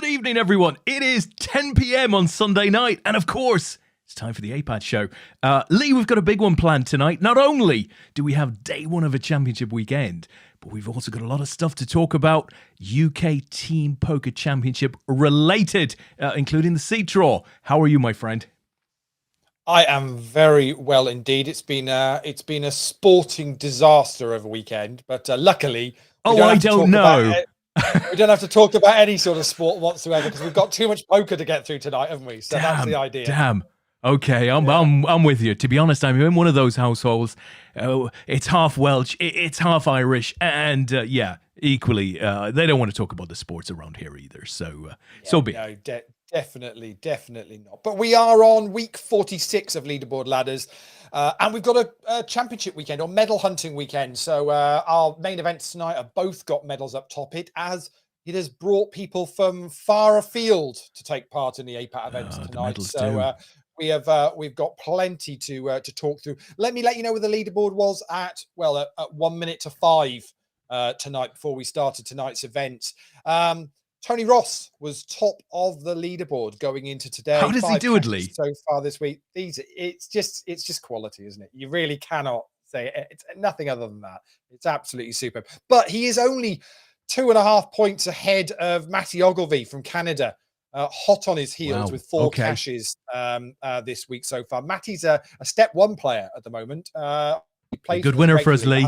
evening, everyone. It is 10 p.m. on Sunday night, and of course, it's time for the APAT show. Leigh, we've got a big one planned tonight. Not only do we have day one of a championship weekend, but we've also got a lot of stuff to talk about UK Team Poker Championship related, including the seat draw. How are you, my friend? I am very well indeed. It's been a sporting disaster of a weekend, but luckily, we don't have to talk about any sort of sport whatsoever because we've got too much poker to get through tonight, haven't we? So that's the idea. Damn. Okay, I'm with you. To be honest, I'm in one of those households. It's half Welsh, it's half Irish, and equally, they don't want to talk about the sports around here either. So, so be it. No, definitely not. But we are on week 46 of Leaderboard Ladders, and we've got a championship weekend or medal hunting weekend. So our main events tonight have both got medals up top. It has brought people from far afield to take part in the APAT events tonight. So we've got plenty to talk through. Let me let you know where the leaderboard was at 1 minute to 5 tonight before we started tonight's events. Tony Ross was top of the leaderboard going into today. How does he do it, Leigh? So far this week, it's just quality, isn't it? You really cannot say it. It's nothing other than that. It's absolutely superb. But he is only 2.5 points ahead of Matty Ogilvie from Canada. Hot on his heels with 4 cashes this week so far. Matty's a step 1 player at the moment. He plays a good winner for us, Leigh.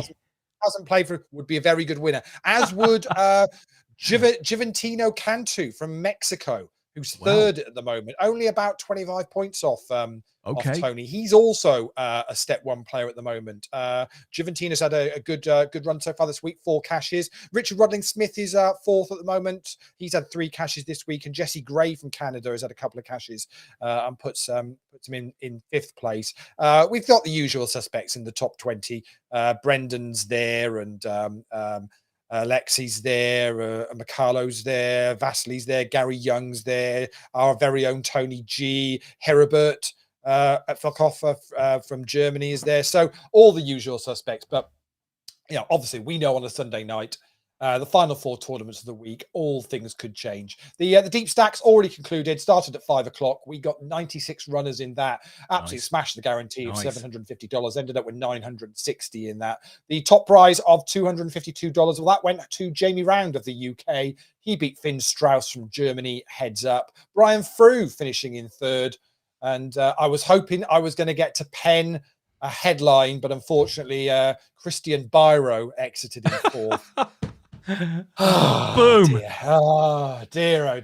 Hasn't played for, would be a very good winner, as would Juventino Cantu from Mexico, who's third at the moment, only about 25 points off Tony. He's also a step 1 player at the moment. Juventino's had a good run so far this week, 4 cashes. Richard Rodling-Smith is 4th at the moment. He's had 3 cashes this week, and Jesse Gray from Canada has had a couple of cashes and puts him in 5th place. We've got the usual suspects in the top 20. Brendan's there, and Lexi's there, Mikalo's there, Vasili's there, Gary Young's there, our very own Tony G, Heribert at Falkhofer from Germany is there. So all the usual suspects. But obviously we know on a Sunday night, the final 4 tournaments of the week, all things could change. The deep stacks already concluded, started at 5 o'clock. We got 96 runners in that. Absolutely smashed the guarantee of $750. Ended up with 960 in that. The top prize of $252. Well, that went to Jamie Round of the UK. He beat Finn Strauss from Germany, heads up. Brian Frew finishing in 3rd. And I was hoping I was going to get to pen a headline, but unfortunately, Christian Biro exited in 4th. Boom. Dear.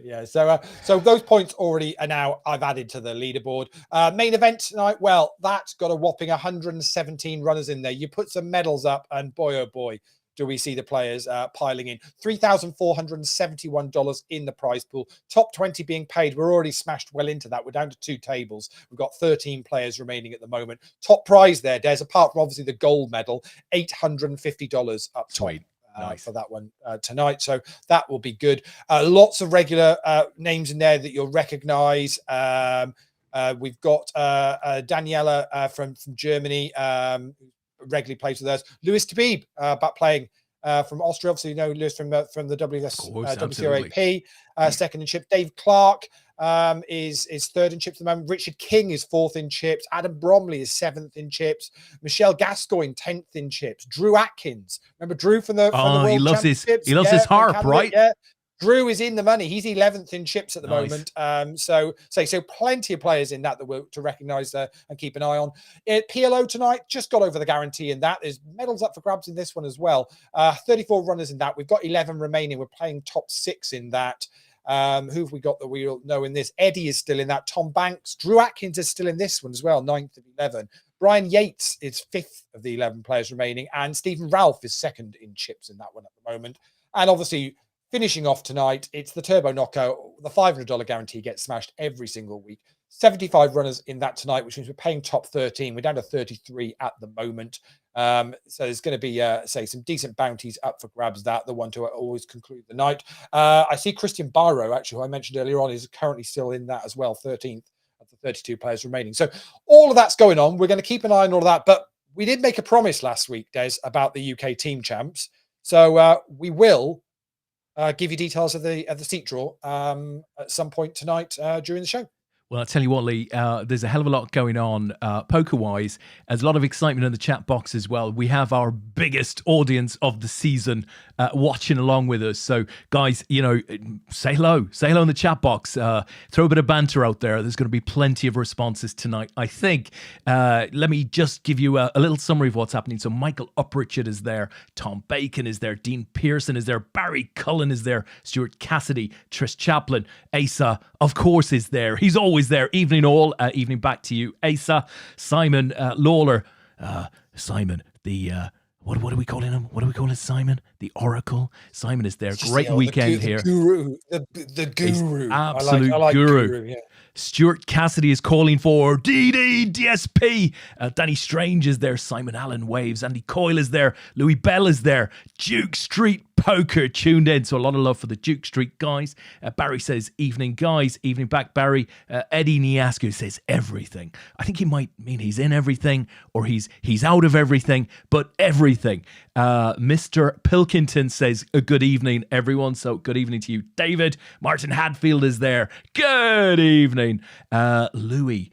Yeah. So those points already are now I've added to the leaderboard. Main event tonight. Well, that's got a whopping 117 runners in there. You put some medals up, and boy, oh boy, do we see the players piling in. $3,471 in the prize pool. Top 20 being paid. We're already smashed well into that. We're down to 2 tables. We've got 13 players remaining at the moment. Top prize there, Des, apart from obviously the gold medal, $850 up top. For that one tonight. So that will be good. Lots of regular names in there that you'll recognize. We've got Daniela from Germany, who regularly plays with us. Lewis Tabib back playing from Austria. Obviously, you know Lewis from the WCOAP, second in chips. Dave Clark is 3rd in chips at the moment. Richard King is 4th in chips. Adam Bromley is 7th in chips. Michelle Gascoigne 10th in chips. Drew Atkins, remember Drew from the World Championships? He loves his harp, right? Yeah. Drew is in the money. He's 11th in chips at the moment. So plenty of players in that we're to recognise and keep an eye on. PLO tonight just got over the guarantee in that. There's medals up for grabs in this one as well. 34 runners in that. We've got 11 remaining. We're playing top 6 in that. Who have we got that we all know in this? Eddie is still in that. Tom Banks. Drew Atkins is still in this one as well, 9th of 11. Brian Yates is 5th of the 11 players remaining. And Stephen Ralph is 2nd in chips in that one at the moment. And obviously, finishing off tonight, it's the Turbo Knockout. The $500 guarantee gets smashed every single week. 75 runners in that tonight, which means we're paying top 13. We're down to 33 at the moment. So there's going to be, some decent bounties up for grabs. The one to always conclude the night. I see Christian Biro, actually, who I mentioned earlier on, is currently still in that as well, 13th of the 32 players remaining. So all of that's going on. We're going to keep an eye on all of that. But we did make a promise last week, Des, about the UK Team Champs. So we will give you details of the seat draw at some point tonight during the show. Well, I'll tell you what, Leigh, there's a hell of a lot going on poker-wise. There's a lot of excitement in the chat box as well. We have our biggest audience of the season watching along with us. So, guys, say hello. Say hello in the chat box. Throw a bit of banter out there. There's going to be plenty of responses tonight, I think. Let me just give you a little summary of what's happening. So, Michael Uprichard is there. Tom Bacon is there. Dean Pearson is there. Barry Cullen is there. Stuart Cassidy. Trish Chaplin. Asa, of course, is there. He's always there. Evening all, evening back to you, Asa. Simon Lawler, Simon, the what are we calling him? What do we call it, Simon? The Oracle. Simon is there. Great weekend here. The guru, the guru, absolute I like guru. Yeah. Stuart Cassidy is calling for DSP. Danny Strange is there. Simon Allen waves. Andy Coyle is there. Louis Bell is there. Duke Street Poker tuned in. So a lot of love for the Duke Street guys. Barry says, evening guys. Evening back, Barry. Eddie Niasco says everything. I think he might mean he's in everything or he's out of everything, but everything. Mr. Pilkington says, good evening, everyone. So good evening to you, David. Martin Hadfield is there. Good evening. Louis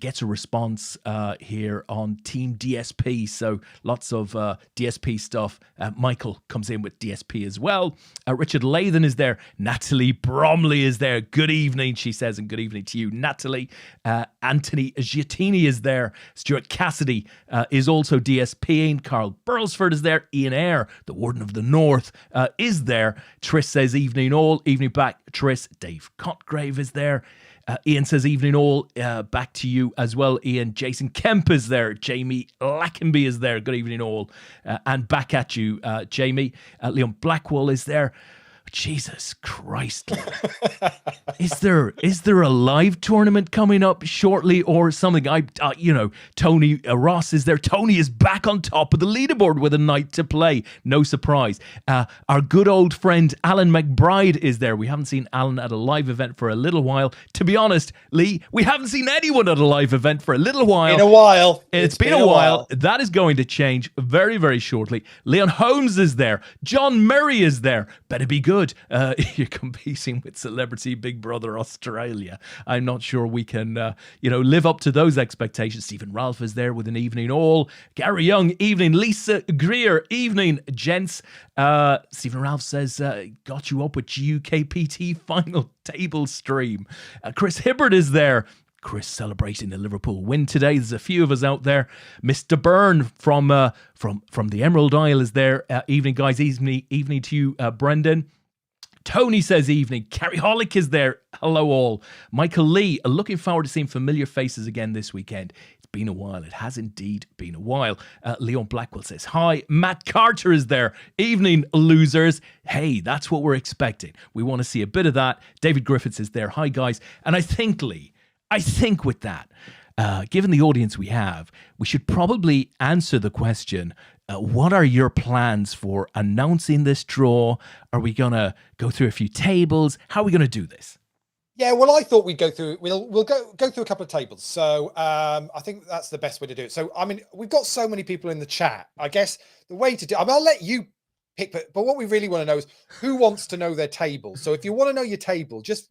gets a response here on Team DSP. So lots of DSP stuff. Michael comes in with DSP as well. Richard Lathan is there. Natalie Bromley is there. Good evening, she says, and good evening to you, Natalie. Anthony Giattini is there. Stuart Cassidy is also DSPing. Carl Burlsford is there. Ian Eyre, the Warden of the North, is there. Tris says evening all. Evening back, Tris. Dave Cotgrave is there. Ian says evening all, back to you as well, Ian. Jason Kemp is there. Jamie Lackenby is there. Good evening all. And back at you, Jamie. Leon Blackwell is there. Jesus Christ. Is there a live tournament coming up shortly or something? Tony Ross is there. Tony is back on top of the leaderboard with a night to play. No surprise. Our good old friend Alan McBride is there. We haven't seen Alan at a live event for a little while. To be honest, Leigh, we haven't seen anyone at a live event for a little while. In a while. It's been a while. That is going to change very, very shortly. Leon Holmes is there. John Murray is there. Better be good. You're competing with Celebrity Big Brother Australia. I'm not sure we can, live up to those expectations. Stephen Ralph is there with an evening all. Gary Young, evening. Lisa Greer, evening, gents. Stephen Ralph says, got you up with UKPT final table stream. Chris Hibbert is there. Chris celebrating the Liverpool win today. There's a few of us out there. Mr. Byrne from the Emerald Isle is there. Evening, guys. Evening to you, Brendan. Tony says evening. Carrie Hollick is there. Hello all. Michael Lee, looking forward to seeing familiar faces again this weekend. It's been a while. It has indeed been a while. Leon Blackwell says hi. Matt Carter is there. Evening, losers. Hey, that's what we're expecting. We want to see a bit of that. David Griffiths is there. Hi, guys. And I think, Leigh, with that, given the audience we have, we should probably answer the question, what are your plans for announcing this draw? Are we going to go through a few tables? How are we going to do this? Yeah, well, I thought we'd go through, we'll go through a couple of tables. So I think that's the best way to do it. So, I mean, we've got so many people in the chat. I guess the way to do, I'll let you pick, but what we really want to know is who wants to know their table. So if you want to know your table, just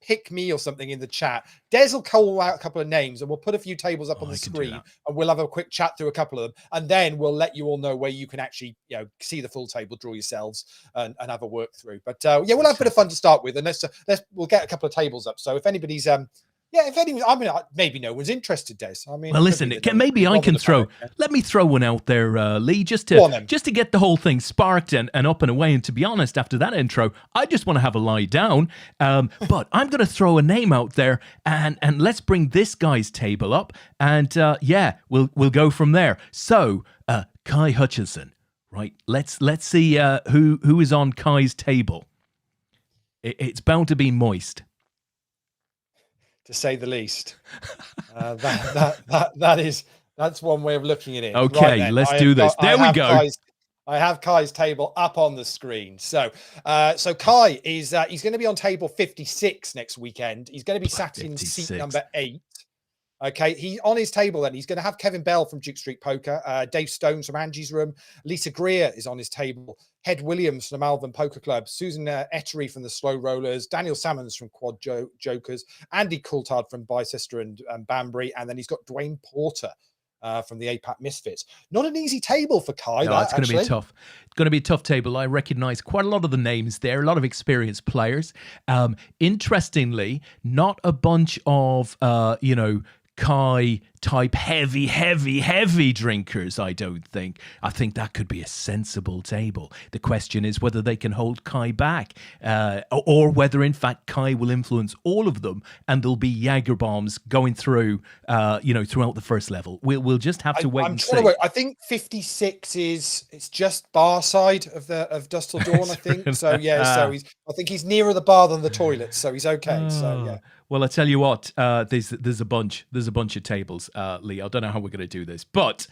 pick me or something in the chat. Des will call out a couple of names and we'll put a few tables up on the screen and we'll have a quick chat through a couple of them. And then we'll let you all know where you can actually, see the full table, draw yourselves and have a work through. But we'll have a bit of fun to start with. And we'll get a couple of tables up. So if anybody's, if anyone, maybe no one's interested, Des. Well, listen, maybe I can let me throw one out there, Leigh, just to get the whole thing sparked and up and away. And to be honest, after that intro, I just want to have a lie down. But I'm going to throw a name out there and let's bring this guy's table up. And we'll go from there. So, Kai Hutchinson, right? Let's see who is on Kai's table. It's bound to be moist, to say the least. That's one way of looking at it. Okay, right, let's do this. There we go. I have Kai's table up on the screen. So Kai is he's going to be on table 56 next weekend. He's going to be sat in seat number 8. Okay, he on his table then. He's going to have Kevin Bell from Duke Street Poker, Dave Stones from Angie's Room, Lisa Greer is on his table, Head Williams from the Malvern Poker Club, Susan Ettery from the Slow Rollers, Daniel Salmons from Quad Jokers, Andy Coulthard from Bicester and Banbury, and then he's got Dwayne Porter from the APAT Misfits. Not an easy table for Kai. No, it's going to be tough. It's going to be a tough table. I recognise quite a lot of the names there, a lot of experienced players. Interestingly, not a bunch of, Kai type heavy drinkers, I don't think. I think that could be a sensible table. The question is whether they can hold Kai back or whether, in fact, Kai will influence all of them and there'll be Jaeger bombs going through, throughout the first level. We'll just have to wait and see. I think 56 it's just bar side of Dustle Dawn, I think. So, yeah, I think he's nearer the bar than the toilet, so he's okay. So, yeah. Well, I tell you what, there's a bunch of tables, Lee. I don't know how we're going to do this, but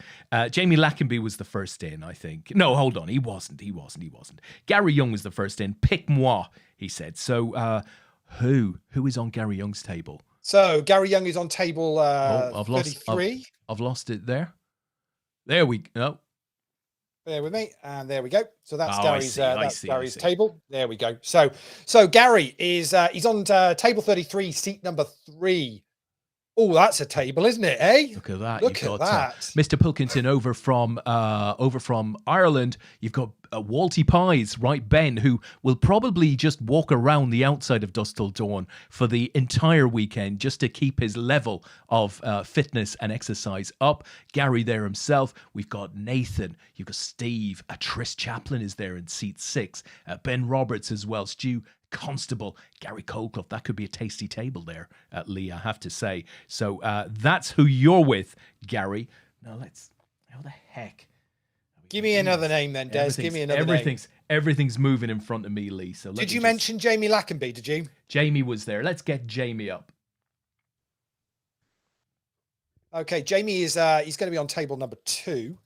Jamie Lackenby was the first in, I think. No, hold on, he wasn't. Gary Young was the first in. Pick moi, he said. So, who is on Gary Young's table? So Gary Young is on table 33. I've lost it there. There we go. Bear with me, and there we go. So that's Gary's I table. There we go. So Gary is he's on table 33, seat number 3. Oh, that's a table, isn't it? Eh? Look at that. Look at that. Mr. Pilkington over from Ireland. You've got Walty Pies, right, Ben, who will probably just walk around the outside of Dust Till Dawn for the entire weekend just to keep his level of fitness and exercise up. Gary there himself. We've got Nathan. You've got Steve. Tris Chaplin is there in seat 6. Ben Roberts as well. Stu Constable, Gary Colclough. That could be a tasty table there, Lee, I have to say. So that's who you're with, Gary. Now how the heck? Give me another name then, Des. Give me another name. Everything's moving in front of me, Lee. So did you mention Jamie Lackenby? Did you? Jamie was there. Let's get Jamie up. Okay, Jamie is he's going to be on table number 2.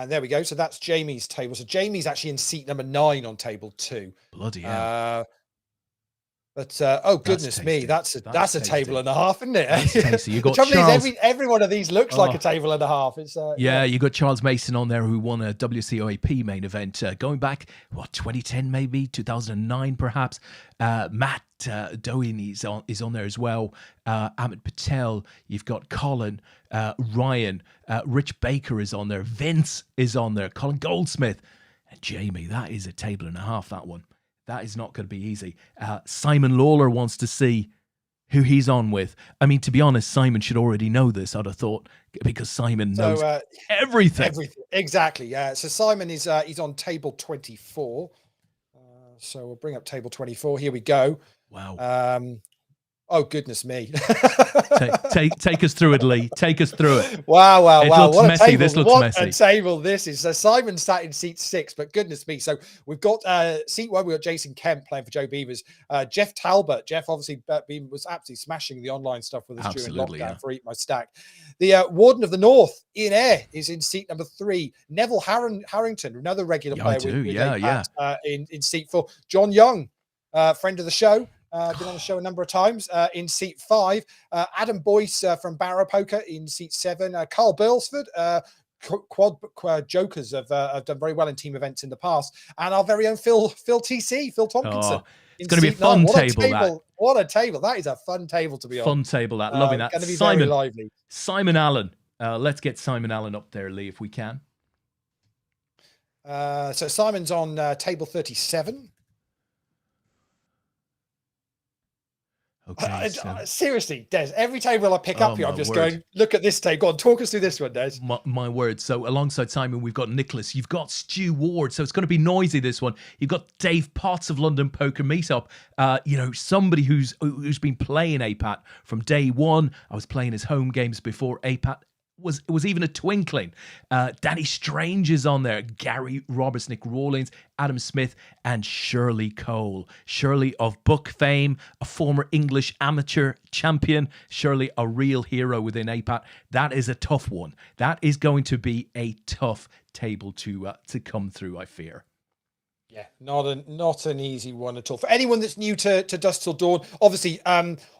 There we go. So that's Jamie's table. So Jamie's actually in seat number 9 on table 2. Bloody hell. But goodness me, that's a table and a half, isn't it? That's tasty. You got Charles. Every one of these looks like a table and a half. It's you got Charles Mason on there, who won a WCOAP main event going back 2010 maybe 2009 perhaps. Matt Doheny is on there as well. Amit Patel. You've got Colin, Ryan, Rich Baker is on there. Vince is on there. Colin Goldsmith and Jamie. That is a table and a half. That one. That is not going to be easy. Simon Lawler wants to see who he's on with. I mean, to be honest, Simon should already know this, I'd have thought, because Simon knows everything. Everything. Exactly, yeah. So Simon is he's on table 24. So we'll bring up table 24. Here we go. Wow. Oh, goodness me. take us through it, Lee. Take us through it. Wow. It looks what messy. A table. This looks what messy. A table this is. So Simon sat in seat 6, but goodness me. So we've got seat 1, we've got Jason Kemp playing for Joe Beavers. Jeff Talbot. Jeff obviously was absolutely smashing the online stuff with us during lockdown for Eat My Stack. The Warden of the North, Ian Eyre, is in seat number 3. Neville Harrington, another regular player in seat 4. John Young, friend of the show. Been on the show a number of times in seat 5. Adam Boyce from Barrow Poker in seat 7. Carl Burlsford, Quad Jokers have done very well in team events in the past. And our very own Phil Tompkinson. It's going to be a fun table. What a table. That is a fun table to be on. Fun table, that. Loving that. Going to be very lively. Simon Allen. Let's get Simon Allen up there, Lee, if we can. So Simon's on table 37. Okay, seriously, Des, every table I pick up here, I'm just going, look at this table. Go on, talk us through this one, Des. My word. So alongside Simon, we've got Nicholas. You've got Stu Ward. So it's going to be noisy, this one. You've got Dave Potts of London Poker Meetup. Somebody who's been playing APAT from day one. I was playing his home games before APAT was even a twinkling. Danny Strange is on there. Gary Roberts, Nick Rawlings, Adam Smith, and Shirley Cole. Shirley of book fame, a former English amateur champion. Shirley, a real hero within APAT. That is a tough one. That is going to be a tough table to come through, I fear. Yeah, not an easy one at all. For anyone that's new to Dusk Till Dawn, obviously,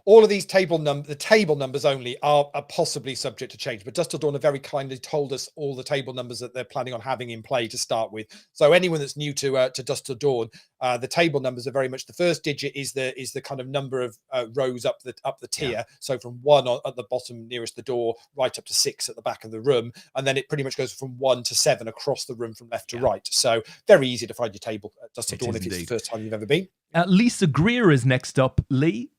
all of these the table numbers only are possibly subject to change. But Dusk Till Dawn have very kindly told us all the table numbers that they're planning on having in play to start with. So anyone that's new to Dusk Till Dawn, the table numbers are very much the first digit is the kind of number of rows up the tier. Yeah. So from 1 at the bottom nearest the door, right up to 6 at the back of the room, and then it pretty much goes from 1 to 7 across the room from left to right. So very easy to find your table at Dusk Till Dawn if it's the first time you've ever been. Lisa Greer is next up. Leigh,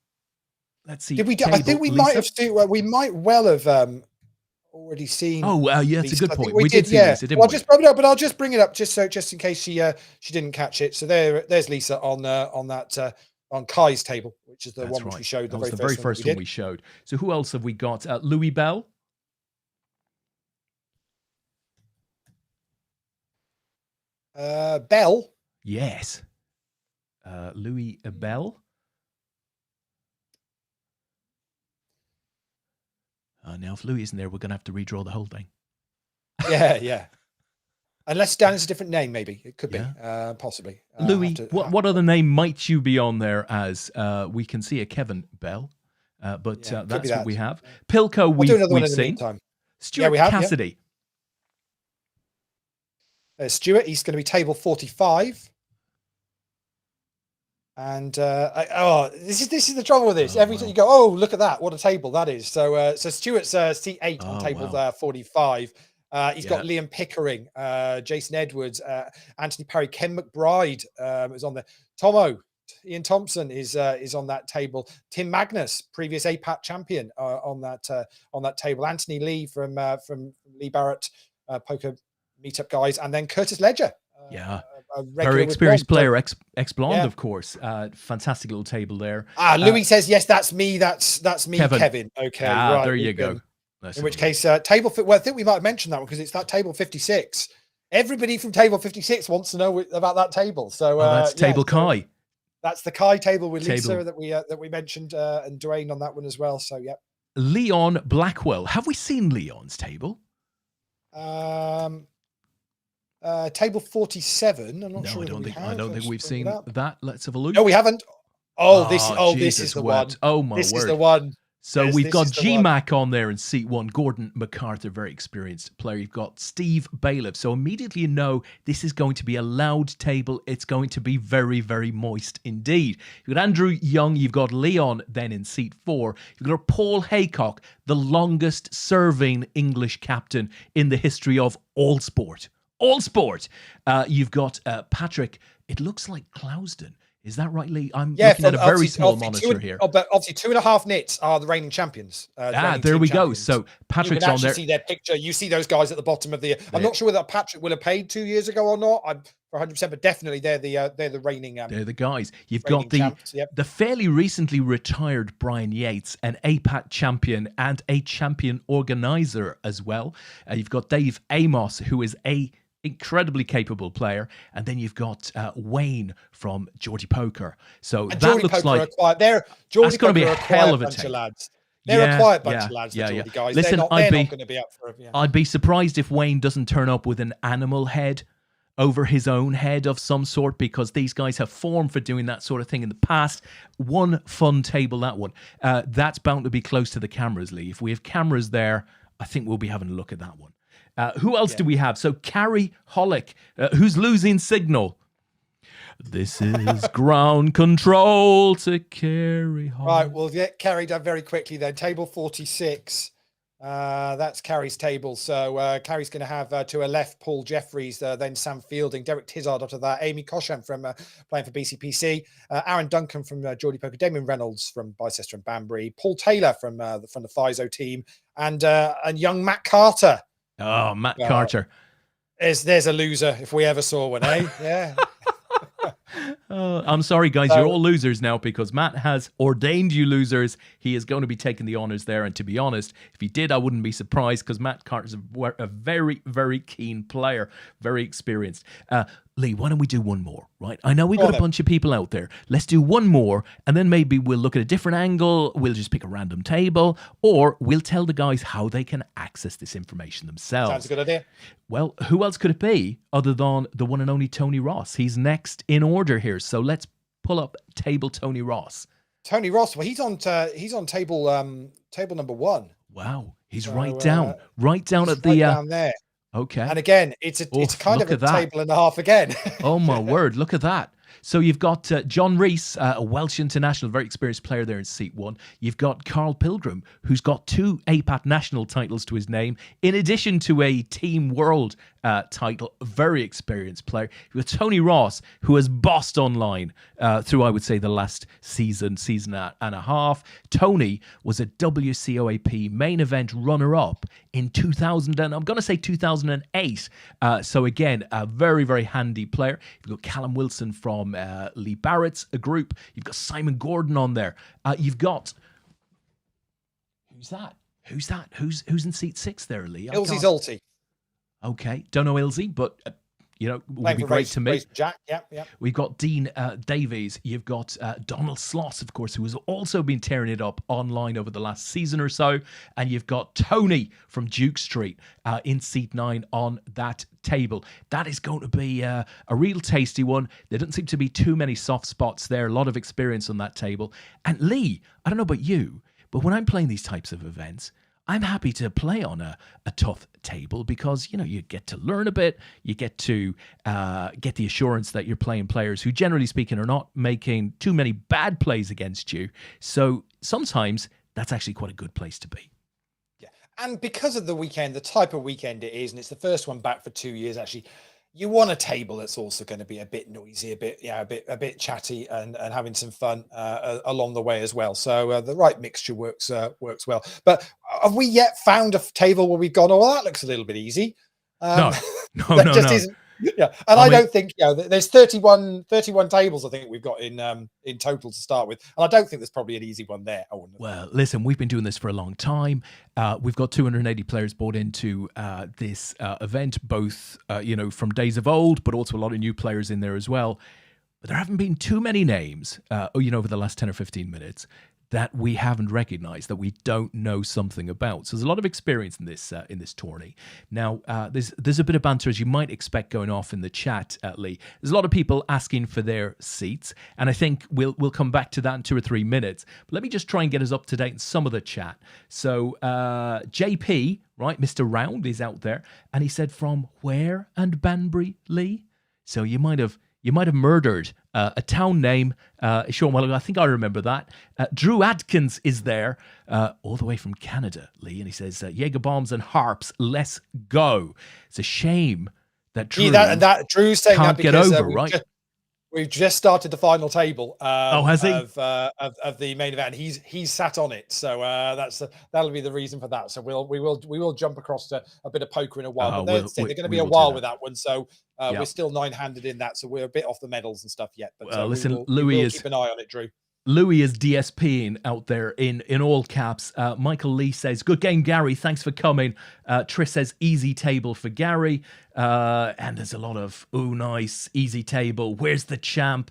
let's see. Did we? I think we might have seen. Well, we might well have already seen. Oh, yeah, that's a good point. We did see yeah. Lisa, didn't well, we? I'll just bring it up just in case she didn't catch it. So there's Lisa on Kai's table, which is the one which we showed. That was the very first one we showed. So who else have we got? Louis Bell. Bell. Yes. Louis Bell. Now, if Louis isn't there, we're going to have to redraw the whole thing. Yeah. Unless Dan is a different name, maybe. It could be, possibly. Louis, what other name might you be on there as? We can see a Kevin Bell, but that's what we have. Pilco, we've seen. Stuart Cassidy. Stuart, he's going to be table 45. And this is the trouble with this. Every time you go, oh, look at that, what a table that is. So Stuart's seat 8 on table 45. He's got Liam Pickering, Jason Edwards, Anthony Parry, Ken McBride is on there. Tomo, Ian Thompson is on that table. Tim Magnus, previous APAT champion, on that table. Anthony Lee from Lee Barrett Poker Meetup guys, and then Curtis Ledger. Very experienced player, ex-blonde, of course. Fantastic little table there. Louis says, yes, that's me. That's me, Kevin. Okay, right. There you go. In which case, table. Well, I think we might have mentioned that one because it's that table 56. Everybody from table 56 wants to know about that table. So that's table Kai. That's the Kai table with Lisa that we mentioned, and Dwayne on that one as well. So Leon Blackwell. Have we seen Leon's table? Table 47. I'm not sure. I don't think we've seen that. Let's have a look. No, we haven't. This is the one. Oh my word. This is the one. So we've got GMAC on there in seat 1. Gordon MacArthur, very experienced player. You've got Steve Bailiff. So immediately you know this is going to be a loud table. It's going to be very, very moist indeed. You've got Andrew Young. You've got Leon then in seat 4. You've got Paul Haycock, the longest serving English captain in the history of all sport. All sport. You've got Patrick, it looks like Clousden. Is that right, Leigh? I'm looking at a very small monitor here. But obviously 2.5 nits are the reigning champions. There we go. So Patrick's on there. You see their picture. You see those guys at the bottom of the... I'm not sure whether Patrick will have paid 2 years ago or not. I'm for 100%, but definitely they're the reigning... they're the guys. You've got the fairly recently retired Brian Yates, an APAT champion and a champion organizer as well. You've got Dave Amos, who is a incredibly capable player, and then you've got Wayne from Geordie Poker. So and that Geordie looks Poker like that's going to be a hell of a team. They're a quiet bunch of lads, the Geordie guys. Listen, they're not going to be up for it. I'd be surprised if Wayne doesn't turn up with an animal head over his own head of some sort, because these guys have form for doing that sort of thing in the past. One fun table, that one. That's bound to be close to the cameras, Leigh. If we have cameras there, I think we'll be having a look at that one. Who else do we have? So Carrie Hollick, who's losing signal. This is ground control to Carrie Hollick. Right, we'll get Carrie done very quickly then. Table 46. That's Carrie's table. So Carrie's going to have to her left Paul Jeffries, then Sam Fielding, Derek Tizard after that, Amy Cochan from playing for BCPC, Aaron Duncan from Geordie Poker, Damien Reynolds from Bicester and Banbury, Paul Taylor from the FISO team, and young Matt Carter. Oh, Matt Carter. There's a loser if we ever saw one, eh? Yeah. I'm sorry, guys. You're all losers now because Matt has ordained you losers. He is going to be taking the honors there. And to be honest, if he did, I wouldn't be surprised because Matt Carter's a very, very keen player, very experienced. Leigh, why don't we do one more, right? I know we got a bunch of people out there. Let's do one more, and then maybe we'll look at a different angle. We'll just pick a random table, or we'll tell the guys how they can access this information themselves. Sounds a good idea. Well, who else could it be other than the one and only Tony Ross? He's next in order here, so let's pull up table Tony Ross. Tony Ross, well, he's on table number 1. Wow, he's right down at the right down there. Okay. And again, it's a kind of a table and a half again. Oh my word, look at that. So you've got John Rees, a Welsh international, very experienced player there in seat 1. You've got Carl Pilgrim, who's got 2 APAT national titles to his name, in addition to a Team World title, very experienced player. You've got Tony Ross, who has bossed online through, I would say, the last season and a half. Tony was a WCOAP main event runner-up in 2000, and I'm going to say 2008. So again, a very, very handy player. You've got Callum Wilson from Lee Barrett's group. You've got Simon Gordon on there. You've got... Who's that? Who's in seat 6 there, Leigh? Ilzy Zolty. Okay, don't know Ilzy, but would be great to meet. Jack, yeah. We've got Dean Davies. You've got Donald Sloss, of course, who has also been tearing it up online over the last season or so. And you've got Tony from Duke Street in seat 9 on that table. That is going to be a real tasty one. There doesn't seem to be too many soft spots there. A lot of experience on that table. And Leigh, I don't know about you, but when I'm playing these types of events, I'm happy to play on a tough table because, you get to learn a bit. You get to get the assurance that you're playing players who, generally speaking, are not making too many bad plays against you. So sometimes that's actually quite a good place to be. Yeah. And because of the weekend, the type of weekend it is, and it's the first one back for 2 years, actually, you want a table that's also going to be a bit noisy, a bit chatty, and having some fun along the way as well. So the right mixture works well. But have we yet found a table where we've gone, oh, that looks a little bit easy? No. Isn't. Yeah, and I don't think there's 31 tables I think we've got in total to start with, and I don't think there's probably an easy one there. Well, listen, we've been doing this for a long time. We've got 280 players bought into this event, both from days of old, but also a lot of new players in there as well. But there haven't been too many names, over the last 10 or 15 minutes that we haven't recognized, that we don't know something about. So there's a lot of experience in this tourney. Now, there's a bit of banter, as you might expect, going off in the chat, Leigh. There's a lot of people asking for their seats, and I think we'll come back to that in 2 or 3 minutes. But let me just try and get us up to date in some of the chat. So JP, right, Mr. Round is out there, and he said, from where and Banbury, Leigh? So you might have murdered a town name. Sean, well, I think I remember that. Drew Adkins is there, all the way from Canada, Leigh, and he says, Jaeger bombs and harps, let's go. It's a shame that Drew Drew's saying can't that because, get over, right? We've just started the final table has he? of the main event. He's sat on it, so that'll be the reason for that. So we will jump across to a bit of poker in a while. But they're going to be a while with that one, so we're still 9-handed in that, so we're a bit off the medals and stuff yet. But listen, Louis is keep an eye on it, Drew. Louis is DSPing out there in all caps. Michael Lee says, good game, Gary. Thanks for coming. Trish says, easy table for Gary. And there's a lot of, nice, easy table. Where's the champ?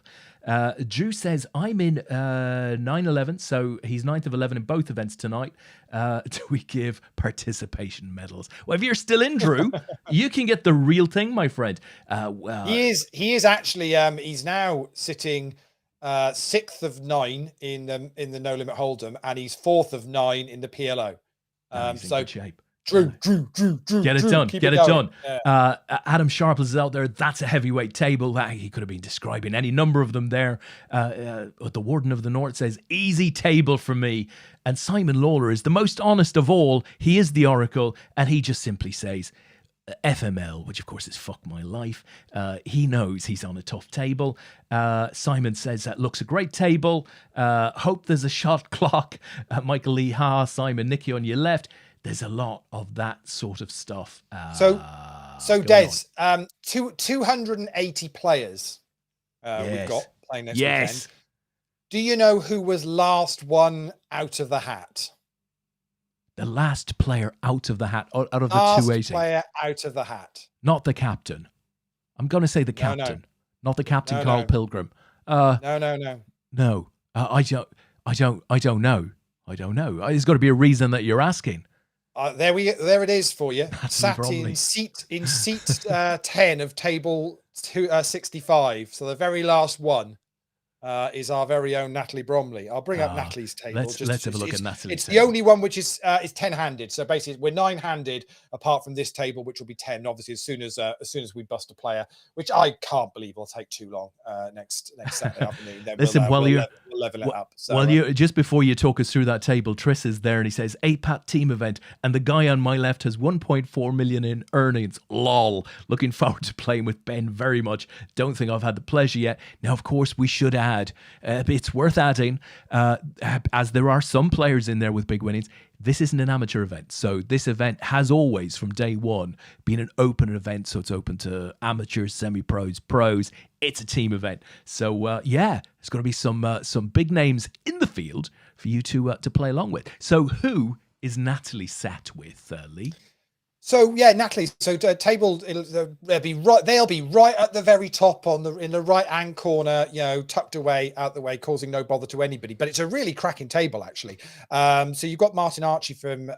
Drew says, I'm in 9-11, so he's 9th of 11 in both events tonight. Do we give participation medals? Well, if you're still in, Drew, you can get the real thing, my friend. He is actually, he's now sitting... 6th of 9 in the No Limit Hold'em, and he's 4th of 9 in the PLO. So shape. Drew, get it done. Get it done. Yeah. Adam Sharp is out there. That's a heavyweight table. He could have been describing any number of them there. The Warden of the North says, easy table for me. And Simon Lawler is the most honest of all. He is the Oracle, and he just simply says, FML, which of course is fuck my life. He knows he's on a tough table. Simon says that looks a great table. Hope there's a shot clock. Michael Lee, Simon, Nicky on your left. There's a lot of that sort of stuff. So Des, 280 players we've got playing next Yes. weekend. Do you know who was last one out of the hat? The last player out of the hat, out of the Last 280. player out of the hat. Not the captain. I'm going to say the captain. No. Not the captain, No, Carl no. Pilgrim. No. No. I don't know. There's got to be a reason that you're asking. There it is for you. Sat in seat 10 of table 65. So the very last one is our very own Natalie Bromley. I'll bring up Natalie's table. Let's have a look at Natalie's It's table. the only one which is 10-handed. So basically, we're 9-handed apart from this table, which will be 10. Obviously, as soon as we bust a player, which I can't believe will take too long next Saturday afternoon. Then Listen, we'll level it up. So, just before you talk us through that table, Tris is there and he says APAT team event, and the guy on my left has 1.4 million in earnings. Lol. Looking forward to playing with Ben very much. Don't think I've had the pleasure yet. Now, of course, we should add. It's worth adding, as there are some players in there with big winnings. This isn't an amateur event. So this event has always, from day one, been an open event. So it's open to amateurs, semi-pros, pros. It's a team event. So, there's going to be some big names in the field for you to play along with. So who is Natalie sat with, Leigh? So Natalie. So table, they'll be right at the very top in the right hand corner, tucked away out the way, causing no bother to anybody. But it's a really cracking table actually. So you've got Martin Archie from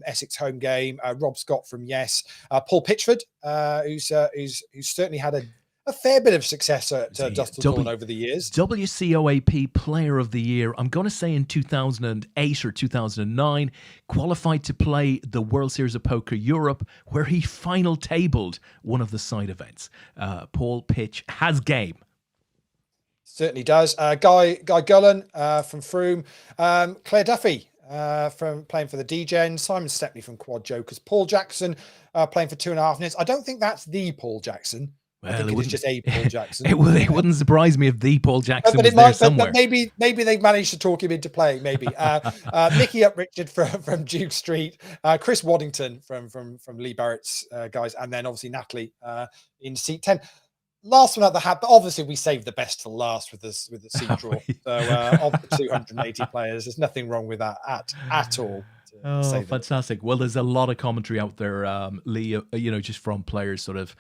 Essex Home Game, Rob Scott from Yes, Paul Pitchford, who's certainly had a fair bit of success at Dustin Dawn over the years. WCOAP Player of the Year, I'm going to say in 2008 or 2009, qualified to play the World Series of Poker Europe, where he final tabled one of the side events. Paul Pitch has game. Certainly does. Guy Gullen from Froome, Claire Duffy from playing for the DGen, Simon Stepney from Quad Jokers, Paul Jackson playing for 2.5 minutes. I don't think that's the Paul Jackson. Well, I think it is just a Paul Jackson. It wouldn't surprise me if the Paul Jackson but was there somewhere. But maybe they've managed to talk him into playing. Maybe Mickey Uprichard from Duke Street, Chris Waddington from Lee Barrett's guys, and then obviously Natalie in seat 10. Last one at the hat, but obviously we saved the best for last with the seat draw. So of the 280 players, there's nothing wrong with that at all. Oh, fantastic! Well, there's a lot of commentary out there, Leigh. Just from players sort of,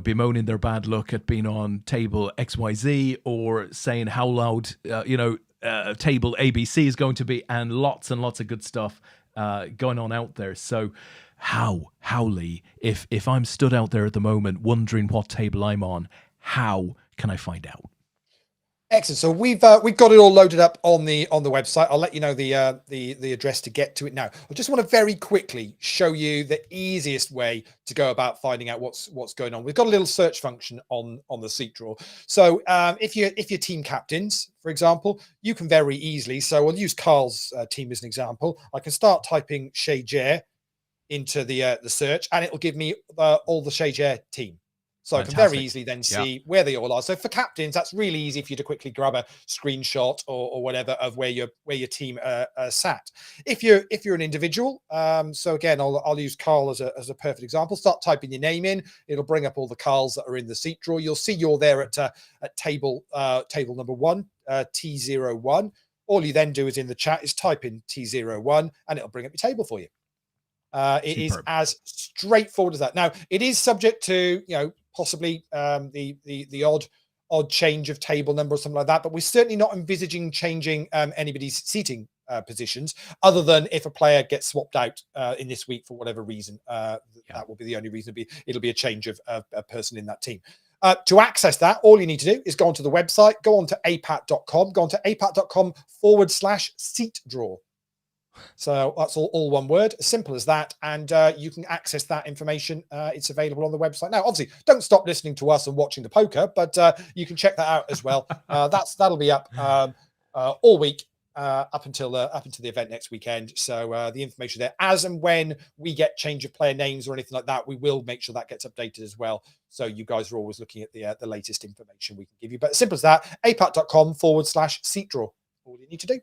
bemoaning their bad luck at being on table XYZ, or saying how loud, table ABC is going to be, and lots of good stuff going on out there. So how, Leigh, if I'm stood out there at the moment wondering what table I'm on, how can I find out? Excellent. So we've got it all loaded up on the website. I'll let you know the address to get to it now. I just want to very quickly show you the easiest way to go about finding out what's going on. We've got a little search function on the seat draw. So if you're team captains, for example, you can very easily. So we'll use Carl's team as an example. I can start typing Shay Jair into the search, and it will give me all the Shay Jair team. So fantastic. I can very easily then see where they all are. So for captains, that's really easy for you to quickly grab a screenshot or whatever of where your team sat. If you're an individual, so again, I'll use Carl as a perfect example. Start typing your name in. It'll bring up all the Carls that are in the seat draw. You'll see you're there at table number 1, T01. All you then do is in the chat is type in T01, and it'll bring up your table for you. It is as straightforward as that. Now, it is subject to possibly the odd change of table number or something like that, but we're certainly not envisaging changing anybody's seating positions, other than if a player gets swapped out in this week for whatever reason. That will be the only reason. It'll be a change of a person in that team. To access that, all you need to do is go onto the website, go on to apat.com, go on to apat.com/seat draw. So that's all one word, as simple as that, and you can access that information. It's available on the website now. Obviously, don't stop listening to us and watching the poker, but you can check that out as well. That'll be up all week up until the event next weekend. So the information there, as and when we get change of player names or anything like that, we will make sure that gets updated as well. So you guys are always looking at the latest information we can give you. But as simple as that, apat.com/seat draw. All you need to do.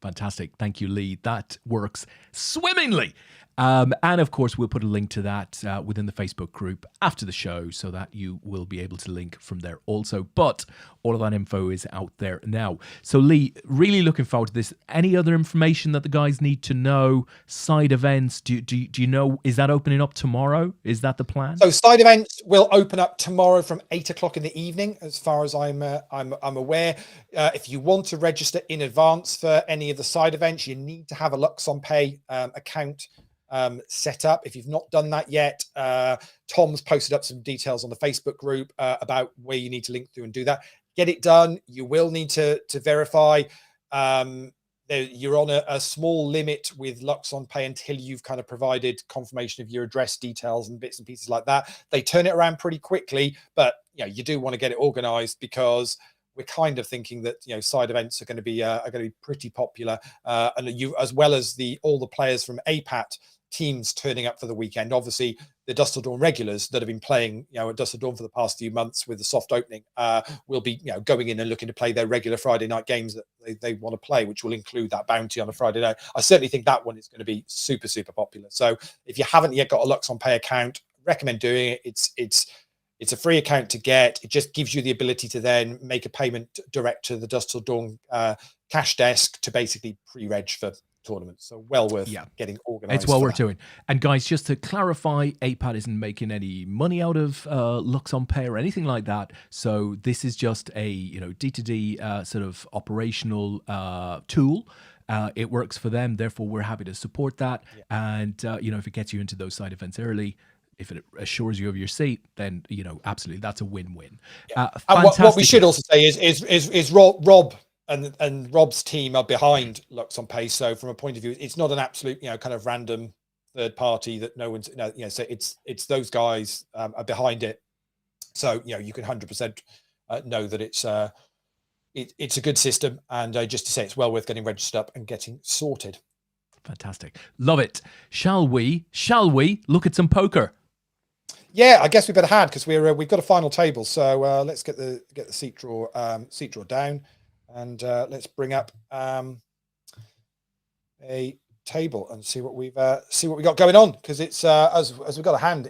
Fantastic. Thank you, Leigh. That works swimmingly. And of course, we'll put a link to that within the Facebook group after the show so that you will be able to link from there also. But all of that info is out there now. So Leigh, really looking forward to this. Any other information that the guys need to know? Side events? Do you know, is that opening up tomorrow? Is that the plan? So side events will open up tomorrow from 8 o'clock in the evening, as far as I'm aware. If you want to register in advance for any of the side events, you need to have a Lux on Pay account set up. If you've not done that yet, Tom's posted up some details on the Facebook group about where you need to link through and do that. Get it done. You will need to verify. You're on a small limit with Lux on Pay until you've kind of provided confirmation of your address details and bits and pieces like that. They turn it around pretty quickly, but you do want to get it organized, because we're kind of thinking that side events are going to be pretty popular, and you, as well as all the players from APAT teams turning up for the weekend. Obviously, the Dust Till Dawn regulars that have been playing, at Dust Till Dawn for the past few months with the soft opening, will be, going in and looking to play their regular Friday night games that they want to play, which will include that bounty on a Friday night. I certainly think that one is going to be super, super popular. So if you haven't yet got a Lux on Pay account, recommend doing it. It's a free account to get. It just gives you the ability to then make a payment direct to the Dust Till Dawn cash desk to basically pre-reg for tournaments. So well worth getting organized. It's well worth doing. And guys, just to clarify, APAT isn't making any money out of Lux on Pay or anything like that. So this is just a D2D sort of operational tool. It works for them, therefore we're happy to support that. And if it gets you into those side events early, if it assures you of your seat, then absolutely that's a win-win. And what we should also say is Rob and Rob's team are behind Lux on Pay. So from a point of view, it's not an absolute kind of random third party that no one's so it's those guys are behind it. So you can 100% know that it's a good system, and just to say it's well worth getting registered up and getting sorted. Fantastic, love it. Shall we look at some poker? Yeah, I guess we better hand, because we've got a final table. So let's get the seat draw down, and let's bring up a table and see what we got going on, because it's as we've got a hand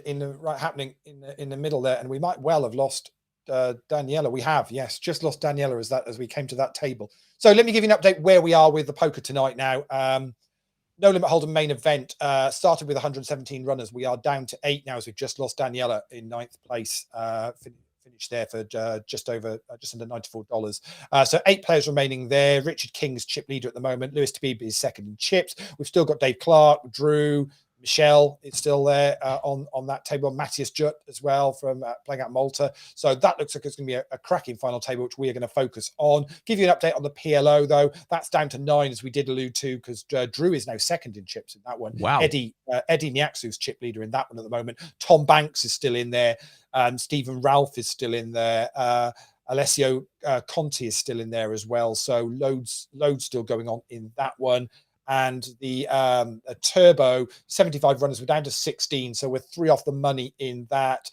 happening in the middle there, and we might well have lost Daniela. We have, yes, just lost Daniela as we came to that table. So let me give you an update where we are with the poker tonight now. No Limit Hold'em main event started with 117 runners. We are down to 8 now, as we've just lost Daniela in 9th place. Finished there for just under $94. So 8 players remaining there. Richard King's chip leader at the moment. Lewis Tabib is second in chips. We've still got Dave Clark, Drew, Michelle is still there on that table. Matthias Jutt as well from playing out Malta. So that looks like it's going to be a cracking final table, which we are going to focus on. Give you an update on the PLO, though. That's down to 9, as we did allude to, because Drew is now second in chips in that one. Wow. Eddie Nyaxu's chip leader in that one at the moment. Tom Banks is still in there. Stephen Ralph is still in there. Alessio Conti is still in there as well. So loads still going on in that one. And the Turbo 75 runners, we're down to 16, so we're 3 off the money in that.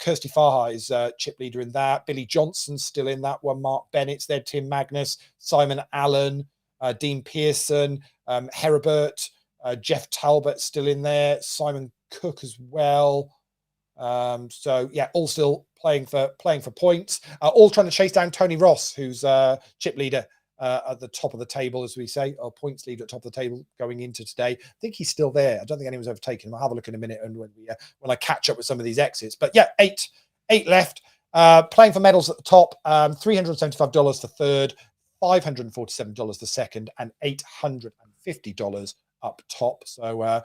Kirsty Farha is chip leader in that. Billy Johnson's still in that one. Mark Bennett's there. Tim Magnus, Simon Allen, Dean Pearson, Heribert, Jeff Talbot still in there. Simon Cook as well. So yeah, all still playing for points. All trying to chase down Tony Ross, who's chip leader at the top of the table, as we say, or points leader at the top of the table going into today. I think he's still there. I don't think anyone's overtaken him. I'll have a look in a minute, and when I catch up with some of these exits. But yeah, eight left. Playing for medals at the top. $375 for third, $547 for second, and $850 up top. So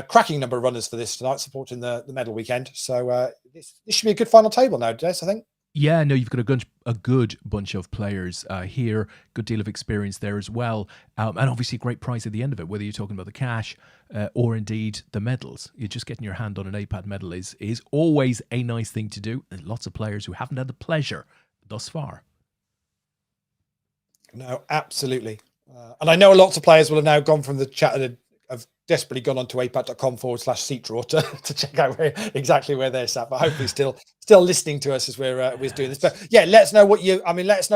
cracking number of runners for this tonight, supporting the medal weekend. So this should be a good final table now, Des, I think. Yeah, no, you've got a good bunch of players here, good deal of experience there as well, and obviously a great prize at the end of it, whether you're talking about the cash or indeed the medals. You're just getting your hand on an APAT medal is always a nice thing to do. There's lots of players who haven't had the pleasure thus far. No, absolutely. And I know lots of players will have now gone from the chat and have desperately gone onto apat.com/seat draw to check out exactly where they're sat, but hopefully still listening to us as we're doing this. But yeah, let us know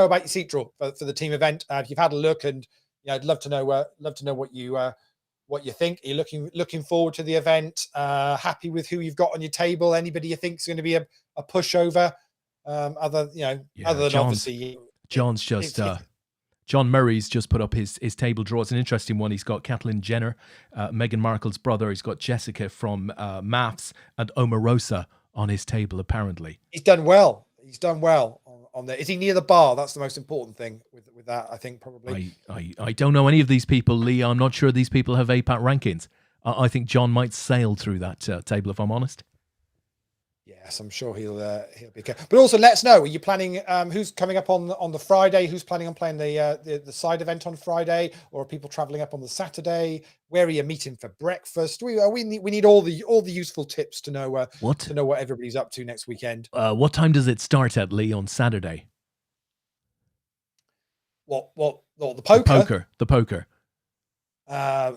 about your seat draw for the team event. If you've had a look, and I'd love to know what what you think. Are you looking forward to the event? Happy with who you've got on your table? Anybody you think is going to be a pushover? Other than obviously John's just John Murray's just put up his table draw. It's an interesting one. He's got Caitlyn Jenner, Meghan Markle's brother. He's got Jessica from Maths and Omarosa on his table, apparently. He's done well. He's done well on there. Is he near the bar? That's the most important thing with that, I think, probably. I don't know any of these people, Lee. I'm not sure these people have APAT rankings. I think John might sail through that table, if I'm honest. Yes, I'm sure he'll be okay. But also, let us know. Are you planning? Who's coming up on the Friday? Who's planning on playing the side event on Friday? Or are people traveling up on the Saturday? Where are you meeting for breakfast? We need all the useful tips to know what everybody's up to next weekend. What time does it start at, Lee, on Saturday? What the poker? The poker. I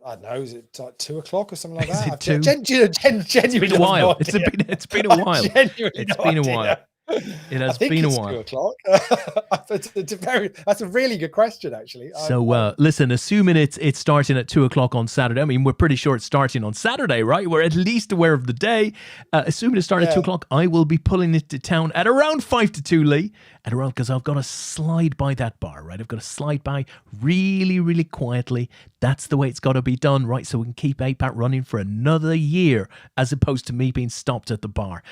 don't know. Is it like 2 o'clock or something like that? Is it 2? Genuinely, it's been a while. It's been a while. It's been a while. It has been a while. 2 o'clock. That's a really good question, actually. So, listen, assuming it's starting at 2 o'clock on Saturday. I mean, we're pretty sure it's starting on Saturday, right? We're at least aware of the day. Assuming it starts at 2 o'clock, I will be pulling it to town at around 5 to 2, Lee. At around, because I've got to slide by that bar, right? I've got to slide by really, really quietly. That's the way it's got to be done, right? So we can keep APAT running for another year, as opposed to me being stopped at the bar.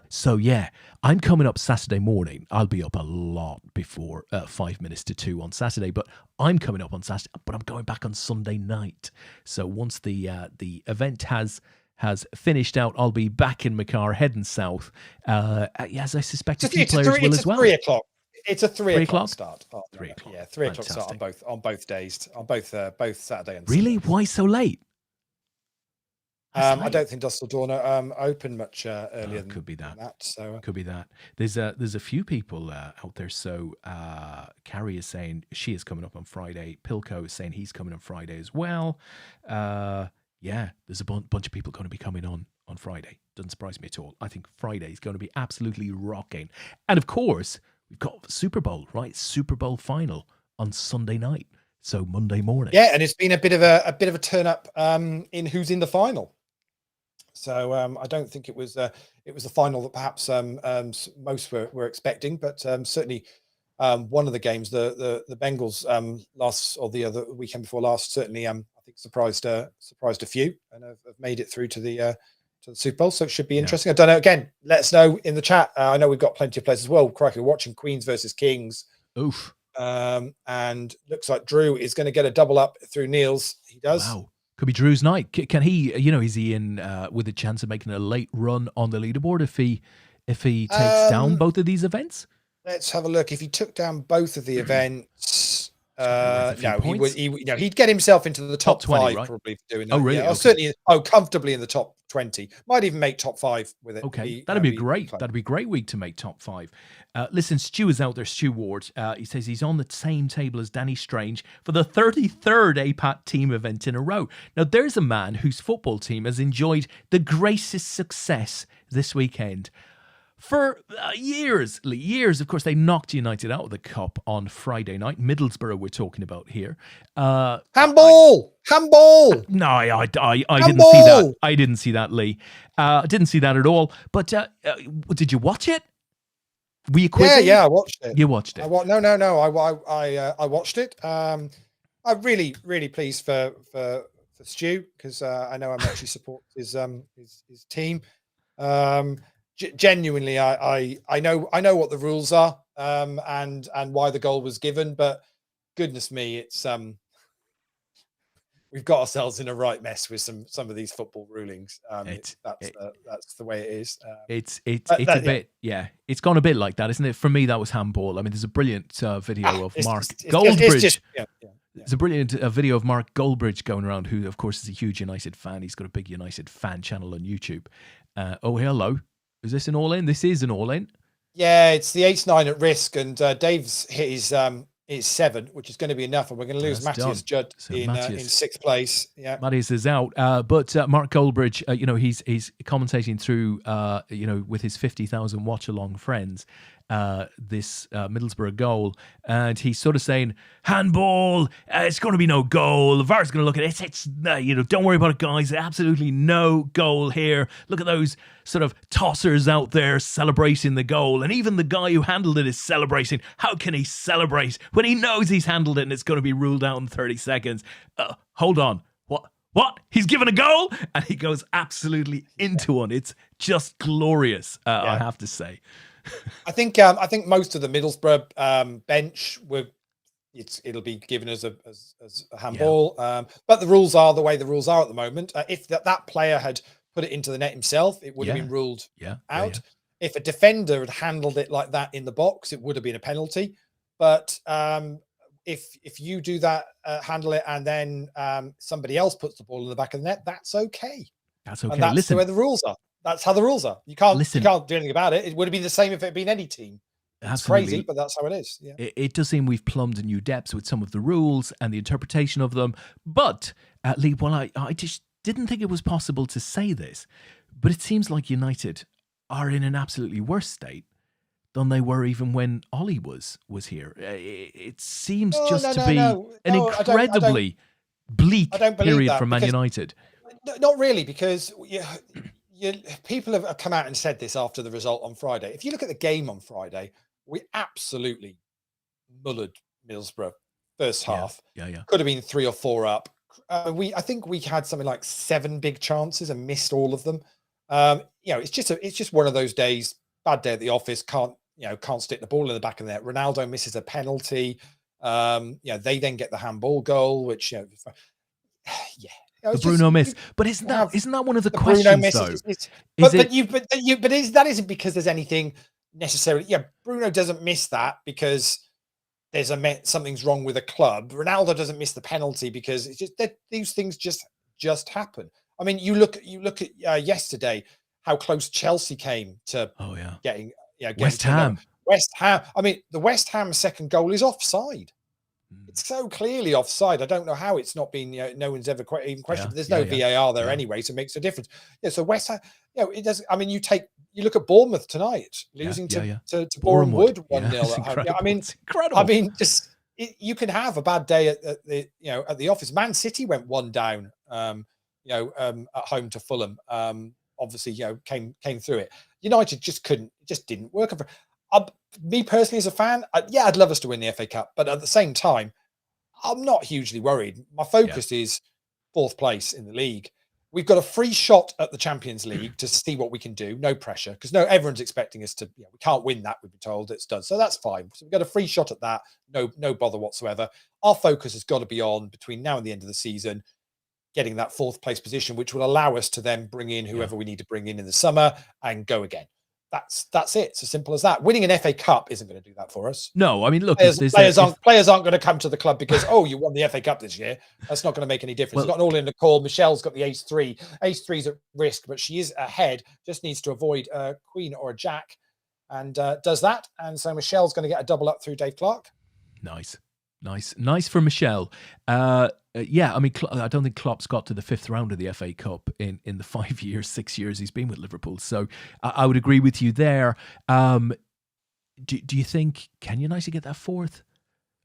So yeah, I'm coming up Saturday morning. I'll be up a lot before 5 minutes to 2 on Saturday, but I'm coming up on Saturday, but I'm going back on Sunday night. So once the event has finished out, I'll be back in my car heading south. As I suspect a few players will as well. 3 o'clock. It's a 3 o'clock start. 3 o'clock. Yeah, 3 o'clock start on both days, on both Saturday and Sunday. Really? Why so late? I don't think Dusseldorf open much earlier than that. So could be that. There's a few people out there. So Carrie is saying she is coming up on Friday. Pilco is saying he's coming on Friday as well. Yeah, there's a bunch of people going to be coming on Friday. Doesn't surprise me at all. I think Friday is going to be absolutely rocking. And of course, we've got Super Bowl, right? Super Bowl final on Sunday night. So Monday morning. Yeah, and it's been a bit of a turn up in who's in the final. So I don't think it was the final that perhaps most were expecting, but certainly one of the games, the Bengals the other weekend before last, certainly I think surprised a few and have made it through to the Super Bowl. So it should be interesting. I don't know. Again, let us know in the chat. I know we've got plenty of players as well. Crikey, we're watching Queens versus Kings. Oof. And looks like Drew is going to get a double up through Niels. He does. Wow. Could be Drew's night. Can he, is he in with a chance of making a late run on the leaderboard if he takes down both of these events? Let's have a look. If he took down both of the events, he'd get himself into the top 20, 5 right? Probably for doing that. Oh, really? Yeah, certainly. Comfortably in the top 20. Might even make top 5 with it. Okay, that'd be great. That'd be a great week to make top 5. Listen, Stu is out there. Stu Ward. He says he's on the same table as Danny Strange for the 33rd APAT team event in a row. Now, there's a man whose football team has enjoyed the greatest success this weekend. For years, of course, they knocked United out of the cup on Friday night. Middlesbrough we're talking about here. Handball! No, I didn't see that. I didn't see that, Lee. I didn't see that at all. But did you watch it? Were you quizzing? Yeah, I watched it. You watched it? No. I watched it. I'm really, really pleased for Stu because I know how much he supports his team. Genuinely, I know what the rules are and why the goal was given, but goodness me, it's we've got ourselves in a right mess with some of these football rulings. That's the way it is. It's a bit, yeah. It's gone a bit like that, isn't it? For me, that was handball. I mean, there's a brilliant video of Mark Goldbridge. There's a brilliant video of Mark Goldbridge going around, who, of course, is a huge United fan. He's got a big United fan channel on YouTube. Oh, hello. Is this an all-in? This is an all-in. Yeah, it's the 8-9 at risk, and Dave's hit his is 7, which is going to be enough, and we're going to lose Matthias Judd in 6th place. Yeah, Matthias is out, but Mark Goldbridge, he's commentating through, with his 50,000 watch along friends, this Middlesbrough goal, and he's sort of saying, handball, it's going to be no goal. The VAR's going to look at it. It's don't worry about it, guys. Absolutely no goal here. Look at those sort of tossers out there celebrating the goal, and even the guy who handled it is celebrating. How can he celebrate when he knows he's handled it and it's going to be ruled out in 30 seconds? Hold on. What? He's given a goal? And he goes absolutely into one. It's just glorious, I have to say. I think most of the Middlesbrough bench it'll be given as a handball. But the rules are the way the rules are at the moment. If that player had put it into the net himself, it would have been ruled out. If a defender had handled it like that in the box, it would have been a penalty. But if you do that, handle it, and then somebody else puts the ball in the back of the net, that's okay. That's okay. And that's the way the rules are. That's how the rules are. You can't do anything about it. It would have been the same if it had been any team. It's crazy, but that's how it is. Yeah. It does seem we've plumbed new depths with some of the rules and the interpretation of them. But, Leigh, well, I just didn't think it was possible to say this, but it seems like United are in an absolutely worse state than they were even when Ollie was here. It seems to be an incredibly bleak period for Man United. Not really, because people have come out and said this after the result on Friday. If you look at the game on Friday, we absolutely mullered Middlesbrough first half. Could have been 3 or 4 up. I think we had something like 7 big chances and missed all of them. It's just one of those days. Bad day at the office. Can't stick the ball in the back of the net. Ronaldo misses a penalty. They then get the handball goal, which the Bruno miss, but isn't that one of the questions though? That isn't because there's anything necessarily. Yeah, Bruno doesn't miss that because there's something's wrong with a club. Ronaldo doesn't miss the penalty because it's just that these things just happen. I mean, you look at yesterday how close Chelsea came to getting West Ham. I mean, the West Ham second goal is offside. It's so clearly offside. I don't know how it's not been. No one's ever even questioned. But there's no VAR there anyway, so it makes a difference. Yeah. So West Ham, it does. I mean, you look at Bournemouth tonight, losing to Boreham Wood 1-0 at home. I mean, it's incredible. I mean, you can have a bad day at the office. Man City went 1 down, at home to Fulham. Obviously, came through it. United just didn't work. Me personally, as a fan, I'd love us to win the FA Cup, but at the same time, I'm not hugely worried. My focus is 4th place in the league. We've got a free shot at the Champions League to see what we can do. No pressure, because everyone's expecting us to. We can't win that. We've been told it's done, so that's fine. So we've got a free shot at that. No bother whatsoever. Our focus has got to be on between now and the end of the season, getting that 4th place position, which will allow us to then bring in whoever we need to bring in the summer and go again. That's it. It's as simple as that. Winning an FA Cup isn't going to do that for us. No, I mean, look, players aren't going to come to the club because you won the FA Cup this year. That's not going to make any difference. It's got an all in the call. Michelle's got the ace 3. Ace 3's at risk, but she is ahead. Just needs to avoid a queen or a jack, and does that. And so Michelle's going to get a double up through Dave Clark. Nice for Michelle. I mean, I don't think Klopp's got to the 5th round of the FA Cup in the 6 years he's been with Liverpool. So I would agree with you there. Do you think, can United get that 4th?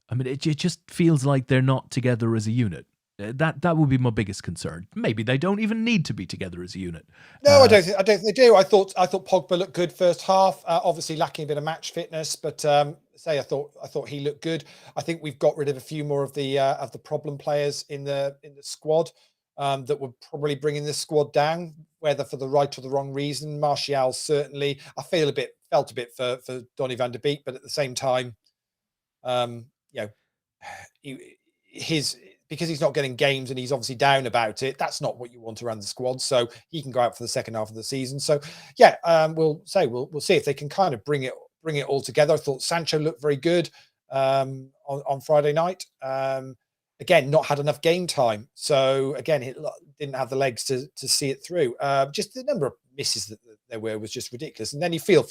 I mean, it just feels like they're not together as a unit. That would be my biggest concern. Maybe they don't even need to be together as a unit. No, I don't think they do. I thought Pogba looked good first half. Obviously lacking a bit of match fitness, but I thought he looked good. I think we've got rid of a few more of the problem players in the squad that would probably bringing the squad down, whether for the right or the wrong reason. Martial certainly. I felt a bit for Donny van de Beek, but at the same time, because he's not getting games and he's obviously down about it, that's not what you want around the squad. So he can go out for the second half of the season. So we'll see if they can kind of bring it all together. I thought Sancho looked very good on Friday night. Again, not had enough game time. So again, it didn't have the legs to see it through. Just the number of misses that there was just ridiculous. And then you feel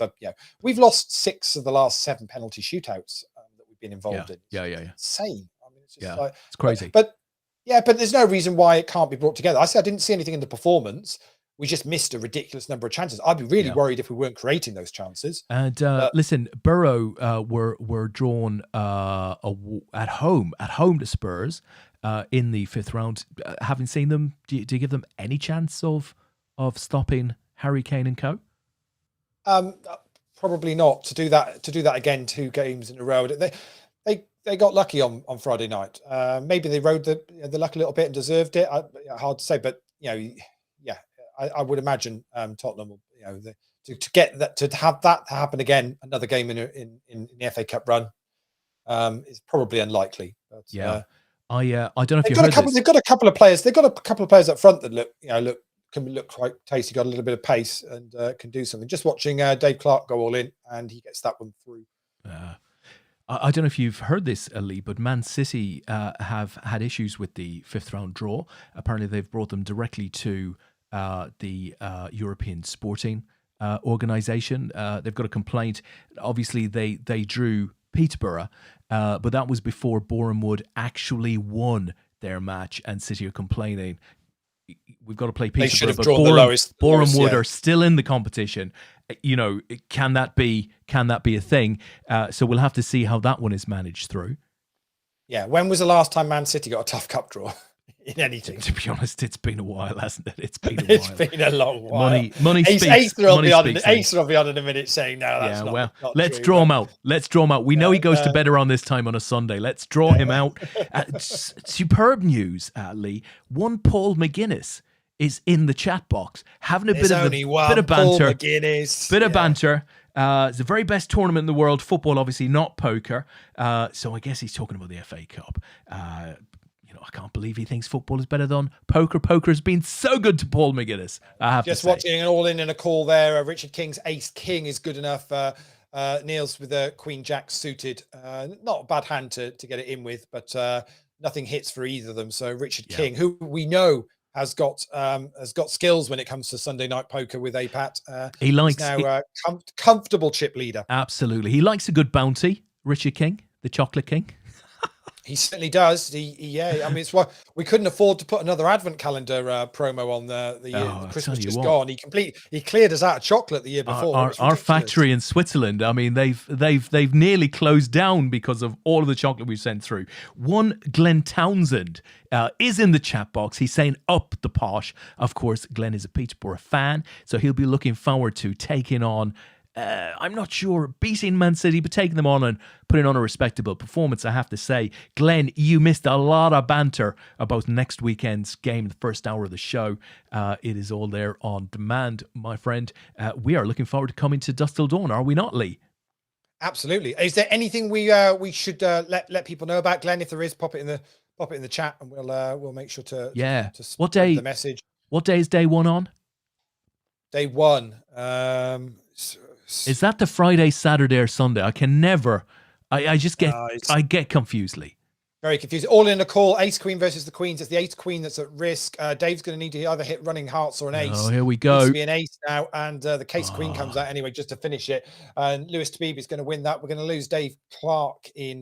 we've lost 6 of the last 7 penalty shootouts that we've been involved in. It's insane. I mean, it's just like it's crazy. But there's no reason why it can't be brought together. I didn't see anything in the performance. We just missed a ridiculous number of chances. I'd be really worried if we weren't creating those chances. And listen, Borough were drawn at home to Spurs in the 5th round. Having seen them, do you give them any chance of stopping Harry Kane and co? Probably not. To do that again 2 games in a row. They got lucky on Friday night. Maybe they rode the luck a little bit and deserved it. Hard to say, but I would imagine Tottenham will, to have that happen again, another game in the FA Cup run, is probably unlikely. But, I don't know if you heard this. They've got a couple of players. They've got a couple of players up front that can look quite tasty. Got a little bit of pace and can do something. Just watching Dave Clark go all in, and he gets that one through. I don't know if you've heard this, Leigh, but Man City have had issues with the 5th round draw. Apparently, they've brought them directly to the European Sporting Organisation. They've got a complaint. Obviously, they drew Peterborough, but that was before Boreham Wood actually won their match, and City are complaining. We've got to play Peterborough, they should have drawn the lowest. Boreham Wood are still in the competition. Can that be a thing? So we'll have to see how that one is managed through. Yeah, when was the last time Man City got a tough cup draw in anything? To be honest, it's been a while, hasn't it? It's been a long while. Money speaks. Ace will be on in a minute saying, no, that's not let's true, draw him out. Let's draw him out. We know he goes to bed around this time on a Sunday. Let's draw him out. Superb news, Leigh. One Paul McGuinness is in the chat box having a bit of banter. Bit of banter. It's the very best tournament in the world. Football, obviously, not poker. So I guess he's talking about the FA Cup. I can't believe he thinks football is better than poker. Poker has been so good to Paul McGuinness. I have just to say. Watching an all in a call there. Richard King's Ace King is good enough. Neil's with a Queen Jack suited. Not a bad hand to get it in with, but nothing hits for either of them. So Richard King, who we know has got skills when it comes to Sunday night poker with APAT. He likes comfortable chip leader. Absolutely, he likes a good bounty. Richard King, the Chocolate King. He certainly does. I mean, it's why we couldn't afford to put another advent calendar promo on the Christmas just gone. He cleared us out of chocolate the year before. Our factory in Switzerland. I mean, they've nearly closed down because of all of the chocolate we've sent through. One Glenn Townsend is in the chat box. He's saying up the posh. Of course, Glenn is a Peterborough fan, so he'll be looking forward to taking on. I'm not sure, beating Man City, but taking them on and putting on a respectable performance, I have to say. Glenn, you missed a lot of banter about next weekend's game, the first hour of the show. It is all there on demand, my friend. We are looking forward to coming to Dusk Till Dawn, are we not, Leigh? Absolutely. Is there anything we should let people know about, Glenn? If there is, pop it in the chat, and we'll make sure to what day the message. What day is day one on? Day one. Is that the Friday, Saturday, or Sunday? I can never. I just get. I get confused, Leigh. Very confused. All in a call. Ace Queen versus the Queens. It's the Ace Queen that's at risk. Dave's going to need to either hit running hearts or an ace. Oh, here we go. Needs to be an ace now, and the Case Queen comes out anyway just to finish it. And Lewis Tabib is going to win that. We're going to lose Dave Clark in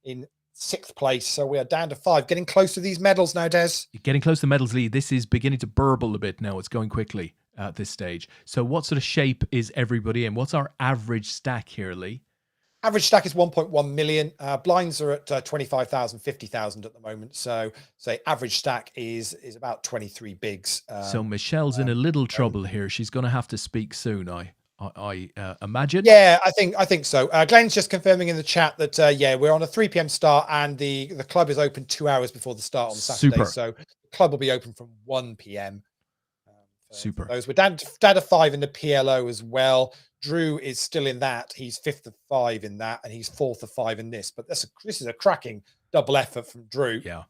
6th place, so we are down to 5. Getting close to these medals now, Des. You're getting close to medals, Leigh. This is beginning to burble a bit now. It's going quickly at this stage. So what sort of shape is everybody in? What's our average stack here, Leigh? Average stack is 1.1 million. Blinds are at 25,000, 50,000 at the moment. So average stack is about 23 bigs. So Michelle's in a little trouble here. She's going to have to speak soon, I imagine. Yeah, I think so. Glenn's just confirming in the chat that we're on a 3 p.m. start, and the club is open 2 hours before the start on Saturday. Super. So the club will be open from 1 p.m. Super. Those we're down to 5 in the PLO as well. Drew is still in that. He's 5th of 5 in that, and he's 4th of 5 in this. But this is a cracking double effort from Drew. Yeah,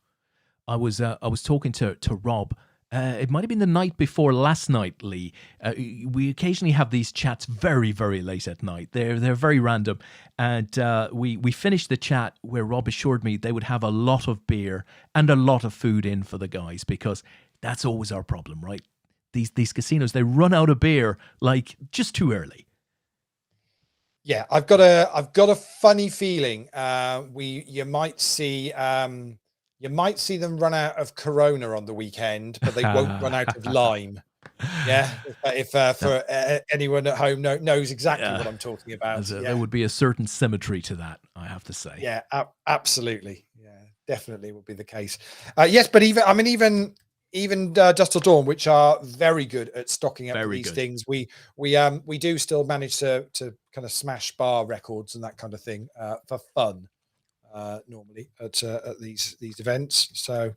I was talking to Rob. It might have been the night before last night, Leigh. We occasionally have these chats very, very late at night. They're very random, and we finished the chat where Rob assured me they would have a lot of beer and a lot of food in for the guys, because that's always our problem, right? These casinos, they run out of beer like just too early. Yeah, I've got a funny feeling you might see them run out of Corona on the weekend, but they won't run out of lime. Yeah, if for anyone at home knows exactly what I'm talking about. There would be a certain symmetry to that, I have to say. Yeah, absolutely. Yeah, definitely would be the case. Yes, but even Dust Till Dawn, which are very good at stocking up these things, we do still manage to kind of smash bar records and that kind of thing for fun normally at these events. So,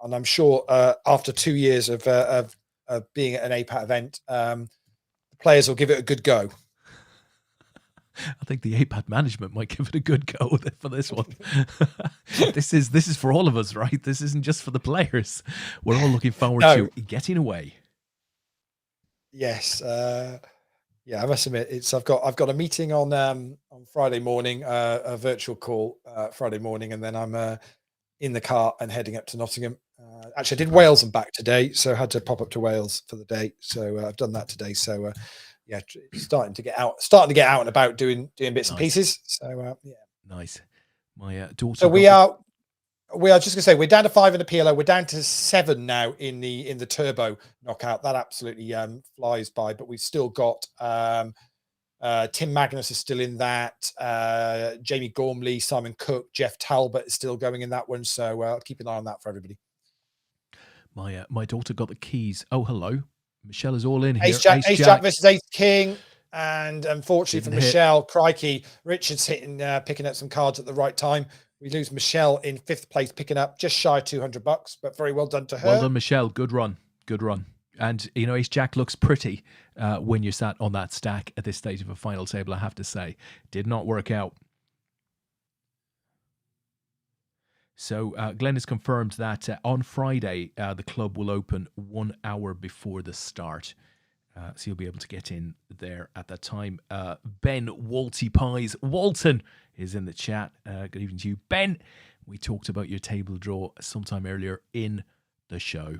and I'm sure after 2 years of being at an APAT event, the players will give it a good go. I think the APAT management might give it a good go for this one. This is for all of us, right? This isn't just for the players. We're all looking forward to getting away. Yes. Yeah, I must admit, I've got a meeting on Friday morning, a virtual call Friday morning, and then I'm in the car and heading up to Nottingham. Actually, I did Wales and back today, so I had to pop up to Wales for the day. So I've done that today. So yeah, starting to get out and about doing bits and pieces. So yeah, nice. My daughter. So we are just gonna say we're down to 5 in the PLO. We're down to 7 now in the turbo knockout. That absolutely flies by. But we've still got Tim Magnus is still in that. Jamie Gormley, Simon Cook, Jeff Talbot is still going in that one. So I'll keep an eye on that for everybody. My daughter got the keys. Oh, hello. Michelle is all in here. Ace Jack versus Ace King. And unfortunately for Michelle, crikey, Richard's picking up some cards at the right time. We lose Michelle in 5th place, picking up just shy of $200, but very well done to her. Well done, Michelle. Good run. Good run. And, Ace Jack looks pretty when you're sat on that stack at this stage of a final table, I have to say. Did not work out. So Glenn has confirmed that on Friday, the club will open 1 hour before the start. So you'll be able to get in there at that time. Ben Walty Pies Walton is in the chat. Good evening to you, Ben. We talked about your table draw sometime earlier in the show.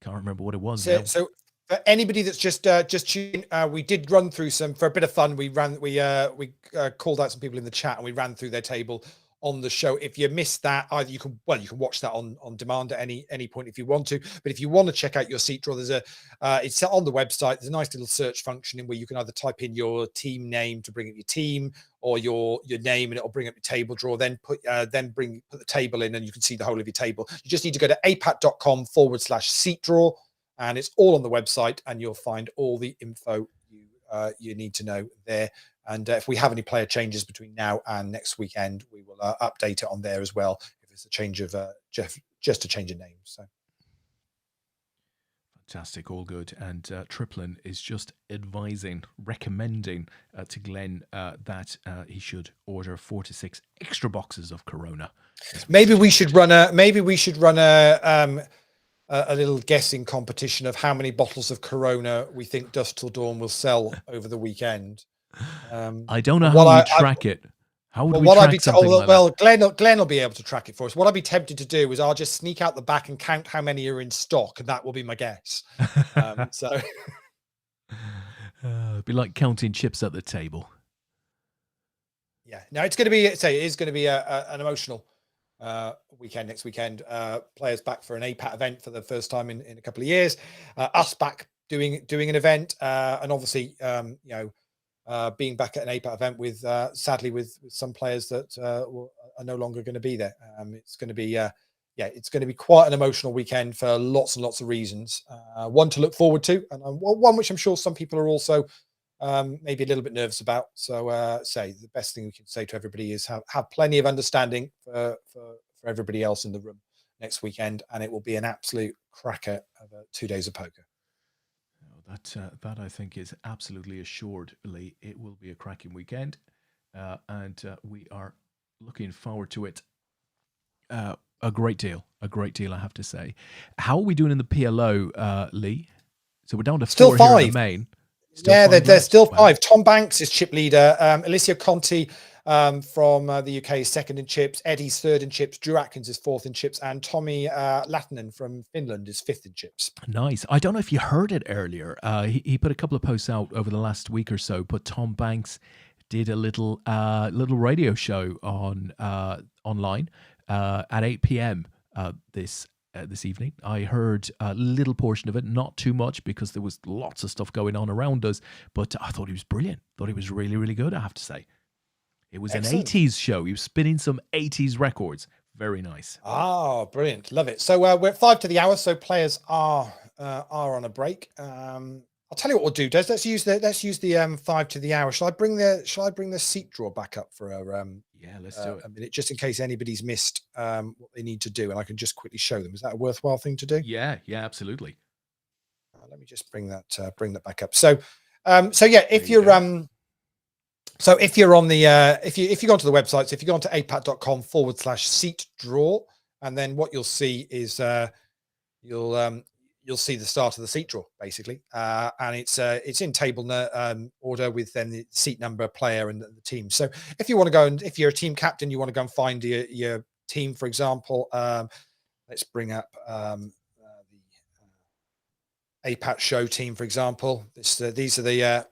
Can't remember what it was. So for anybody that's just tuned in, we did run through some for a bit of fun. We called out some people in the chat and we ran through their table on the show. If you missed that, either you can watch that on demand at any point if you want to. But if you want to check out your seat draw, there's it's on the website. There's a nice little search function in where you can either type in your team name to bring up your team, or your name, and it'll bring up your table draw. Then put the table in, and you can see the whole of your table. You just need to go to apat.com/seat draw, and it's all on the website, and you'll find all the info you need to know there. And if we have any player changes between now and next weekend, we will update it on there as well. If it's a change of just a change of name. So fantastic, all good. And Triplin is just recommending to Glenn that he should order 4 to 6 extra boxes of Corona. Maybe we should run a little guessing competition of how many bottles of Corona we think Dust Till Dawn will sell over the weekend. I don't know how we track it. How would we track something like that? Glenn will be able to track it for us. What I'd be tempted to do is I'll just sneak out the back and count how many are in stock, and that will be my guess. So it'd be like counting chips at the table. Yeah, no, it is going to be an emotional weekend next weekend. Players back for an APAT event for the first time in a couple of years. Us back doing an event, and obviously being back at an APAT event with sadly with some players that are no longer going to be there. It's going to be it's going to be quite an emotional weekend for lots and lots of reasons. One to look forward to, and one which I'm sure some people are also maybe a little bit nervous about. So the best thing we can say to everybody is have plenty of understanding for everybody else in the room next weekend, and it will be an absolute cracker of 2 days of poker. That I think is absolutely assured, Lee. It will be a cracking weekend, and we are looking forward to it a great deal, I have to say. How are we doing in the PLO, Lee? So we're down to still 4 here in the main. There's still 5. Tom Banks is chip leader. Alicia Conti from the UK is second in chips. Eddie's third in chips. Drew Atkins is fourth in chips. And Tommy Latinen from Finland is fifth in chips. Nice. I don't know if you heard it earlier. He put a couple of posts out over the last week or so, but Tom Banks did a little radio show on online at 8 p.m. This evening. I heard a little portion of it, not too much because there was lots of stuff going on around us, but I thought he was brilliant. Thought he was really, really good, I have to say. It was Excellent. an 80s show. He was spinning some 80s records. Very nice. Oh, brilliant. Love it. So we're at 5 to the hour, so players are on a break. I'll tell you what we'll do, Des. Let's use the 5 to the hour. Shall I bring the seat draw back up for yeah, let's do it. a minute, just in case anybody's missed what they need to do, and I can just quickly show them. Is that a worthwhile thing to do? Yeah, absolutely. Let me just bring that back up. So yeah, if you're on the if you go onto the website, so if you go onto apat.com/seat draw, and then what you'll see is you'll see the start of the seat draw, basically, and it's in table order with then the seat number, player, and the team. So if you want to go, and if you're a team captain, you want to go and find your team, for example. Let's bring up the APAT show team, for example. These are the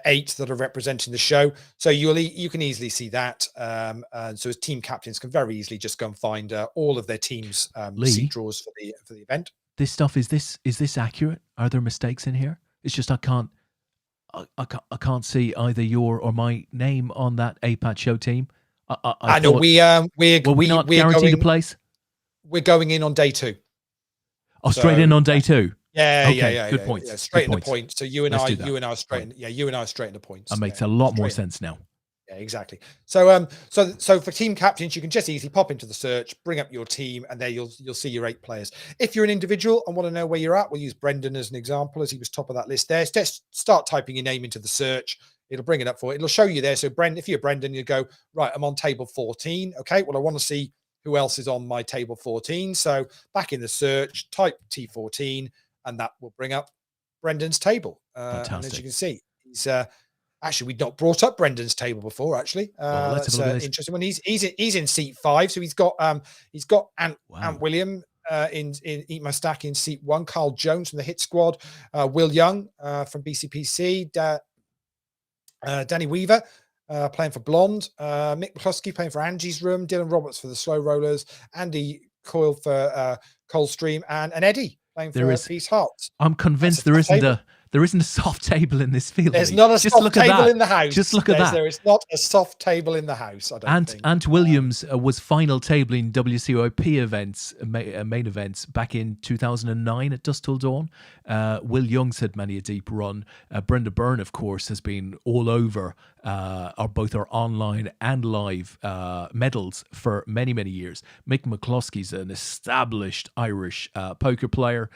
8 that are representing the show. So you can easily see that. And so as team captains can very easily just go and find all of their teams' seat draws for the event. This stuff, is this accurate? Are there mistakes in here? It's just I can't can't see either your or my name on that APAT show team. I know we're not guaranteed a place. We're going in on day 2. Oh, straight in on day 2. Yeah, okay, yeah. Good point. Yeah, straight good into point. So you and I are straight. You and I are straight into points. That makes a lot more sense now. Yeah, exactly. So so for team captains, you can just easily pop into the search, bring up your team, and there you'll see your 8 players. If you're an individual and want to know where you're at, we'll use Brendan as an example, as he was top of that list there. Just start typing your name into the search. It'll bring it up for you. It'll show you there. So Brendan, if you're Brendan, you go, right, I'm on table 14. Okay, well, I want to see who else is on my table 14. So back in the search, type T14, and that will bring up Brendan's table. And as you can see, he's actually, we'd not brought up Brendan's table before. Actually, that's an interesting one. He's in seat 5, so he's got Ant William in Eat My Stack in seat 1. Carl Jones from the Hit Squad, Will Young from BCPC, Danny Weaver playing for Blonde, Mick McCluskey playing for Angie's Room, Dylan Roberts for the Slow Rollers, Andy Coyle for Coldstream, and Eddie playing for Peace Hearts. I'm convinced there isn't a soft table in this field. There's not a soft table in the house. Just look at that. There is not a soft table in the house. I don't think. Ant Williams was final tabling WCOP events, main events, back in 2009 at Dusk Till Dawn. Will Young's had many a deep run. Brenda Byrne, of course, has been all over both our online and live medals for many, many years. Mick McCluskey's an established Irish poker player.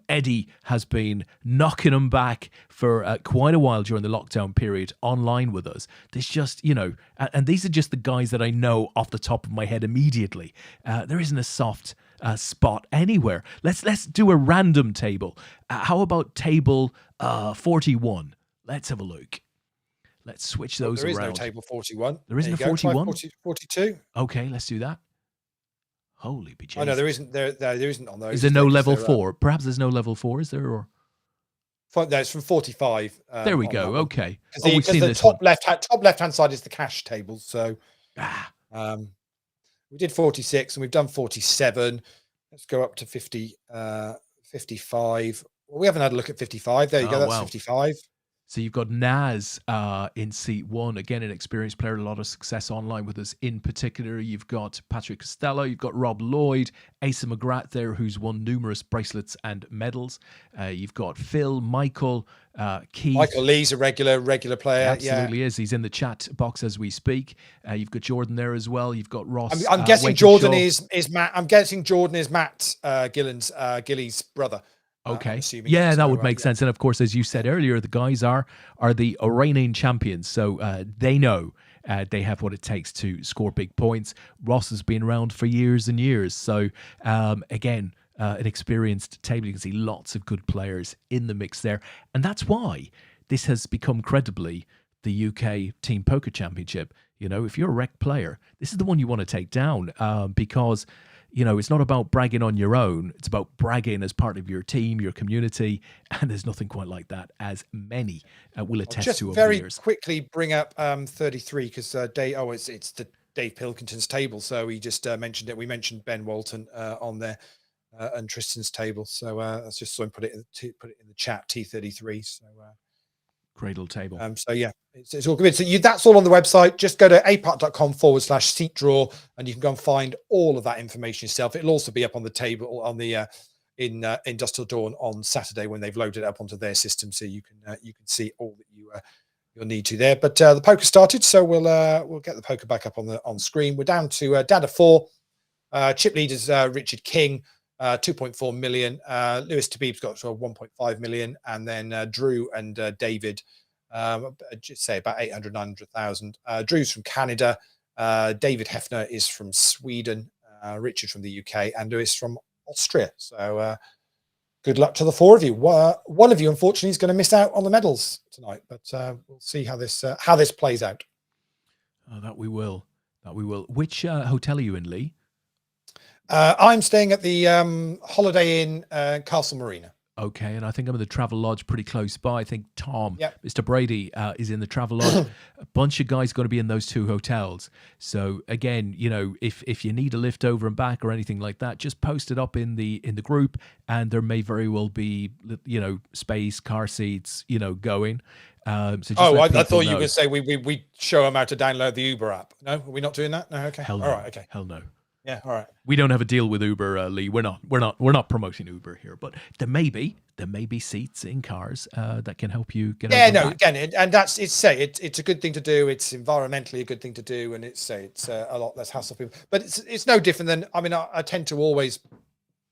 Eddie has been knocking him back for quite a while during the lockdown period online with us. There's just, and these are just the guys that I know off the top of my head immediately. There isn't a soft spot anywhere. Let's do a random table. How about table 41? Let's have a look. Let's switch those around. There is no table 41. There isn't a 41? 42. Okay, let's do that. Holy bejesus. Oh, no, there isn't. There isn't on those. Is there no level 4? Perhaps there's no level 4, is there? Or no, it's from 45. There we go. Okay. Because the top left-hand side is the cash table. So we did 46 and we've done 47. Let's go up to 55. Well, we haven't had a look at 55. There you go. That's 55. So you've got Naz in seat 1, again, an experienced player, a lot of success online with us in particular. You've got Patrick Costello, you've got Rob Lloyd, Asa McGrath there, who's won numerous bracelets and medals. You've got Phil, Michael, Keith. Michael Lee's a regular player. He absolutely is. He's in the chat box as we speak. You've got Jordan there as well. You've got Ross. I'm guessing Jordan is Matt. I'm guessing Jordan is Matt Gillies' brother. Okay. Yeah, that would make sense. And of course, as you said earlier, the guys are the reigning champions. So they know they have what it takes to score big points. Ross has been around for years and years. So again, an experienced table. You can see lots of good players in the mix there. And that's why this has become credibly the UK Team Poker Championship. You know, if you're a rec player, this is the one you want to take down, because, you know, it's not about bragging on your own. It's about bragging as part of your team, your community, and there's nothing quite like that, as many will attest to over the years. Just very quickly bring up 33, because it's the Dave Pilkington's table. So he just mentioned it. We mentioned Ben Walton on there, and Tristan's table. So I just saw him put it in the chat. T33. So Cradle table. So yeah, it's all good. So that's all on the website. Just go to apat.com/seat draw, and you can go and find all of that information yourself. It'll also be up on the table on the in Industrial Dawn on Saturday when they've loaded it up onto their system, so you can see all that you'll need to there. But the poker started, so we'll get the poker back up on screen. We're down to down to 4. Chip leaders Richard King, 2.4 million. Lewis Tabib's got 1.5 million, and then Drew and David, just say about 800,000. Drew's from Canada. David Hefner is from Sweden. Richard from the UK, and Lewis from Austria. So good luck to the 4 of you. One of you, unfortunately, is going to miss out on the medals tonight, but we'll see how this plays out. That we will. Which hotel are you in, Lee? I'm staying at the Holiday Inn Castle Marina. Okay, and I think I'm in the Travel Lodge pretty close by. I think Tom, Mr. Brady, is in the Travel Lodge. A bunch of guys going to be in those 2 hotels. So again, you know, if you need a lift over and back or anything like that, just post it up in the group, and there may very well be, you know, space, car seats, you know, going. So just I thought you were going to say we show them how to download the Uber app. No, are we not doing that? No, okay. Hell no. All right, okay. Hell no. Yeah, all right. We don't have a deal with Uber, Lee. We're not promoting Uber here, but there may be seats in cars that can help you get. Yeah, no, again, and it's a good thing to do. It's environmentally a good thing to do, and it's a lot less hassle for people. But it's no different than, I mean, I tend to always,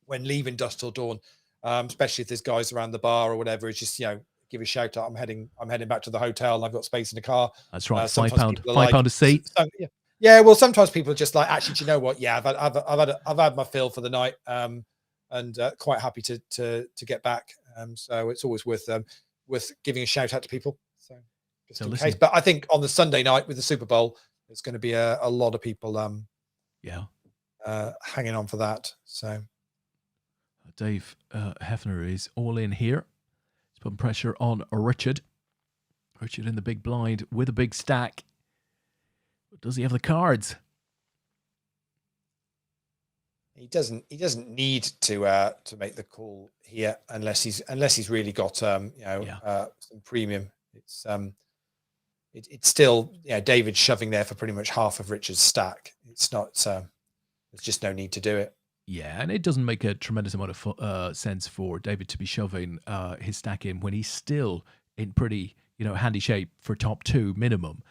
when leaving Industrial Dawn, especially if there's guys around the bar or whatever, it's just, you know, give a shout out. I'm heading back to the hotel, and I've got space in the car. That's right. £5 a seat. Yeah, well, sometimes people are just like, actually, do you know what? Yeah, I've had my fill for the night, and quite happy to get back. So it's always worth giving a shout out to people. So just in case. But I think on the Sunday night with the Super Bowl, there's going to be a lot of people hanging on for that. So Dave Hefner is all in here. He's putting pressure on Richard. Richard in the big blind with a big stack. Does he have the cards? He doesn't need to make the call here unless he's really got some premium. It's still, David shoving there for pretty much half of Richard's stack. It's not there's just no need to do it. Yeah, and it doesn't make a tremendous amount of sense for David to be shoving his stack in when he's still in pretty handy shape for top 2 minimum.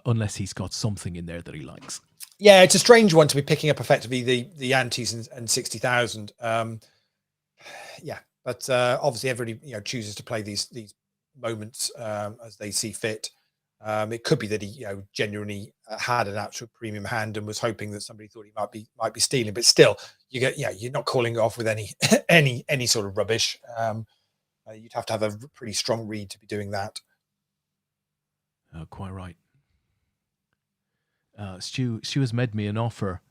Unless he's got something in there that he likes. Yeah, it's a strange one to be picking up effectively the antes and 60,000. But obviously everybody chooses to play these moments as they see fit. It could be that he genuinely had an actual premium hand and was hoping that somebody thought he might be stealing. But still, you're not calling it off with any sort of rubbish. You'd have to have a pretty strong read to be doing that. Quite right. Stu has made me an offer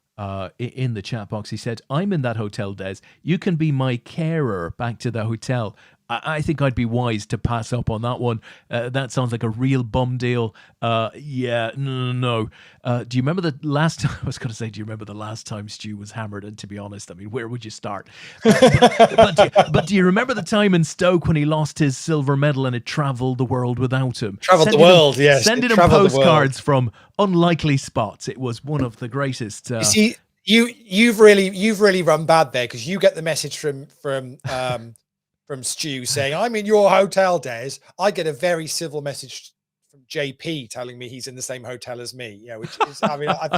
in the chat box. He said, I'm in that hotel, Des. You can be my carer back to the hotel. I think I'd be wise to pass up on that one. That sounds like a real bum deal. No. Do you remember the last time? I was going to say, do you remember the last time Stu was hammered? And to be honest, I mean, where would you start? But do you remember the time in Stoke when he lost his silver medal and it travelled the world without him? Travelled the world, yes. Sending him postcards from unlikely spots. It was one of the greatest. You see, you've really run bad there, because you get the message from Stu saying, I'm in your hotel, Des. I get a very civil message from JP telling me he's in the same hotel as me. Yeah, which is, I mean, I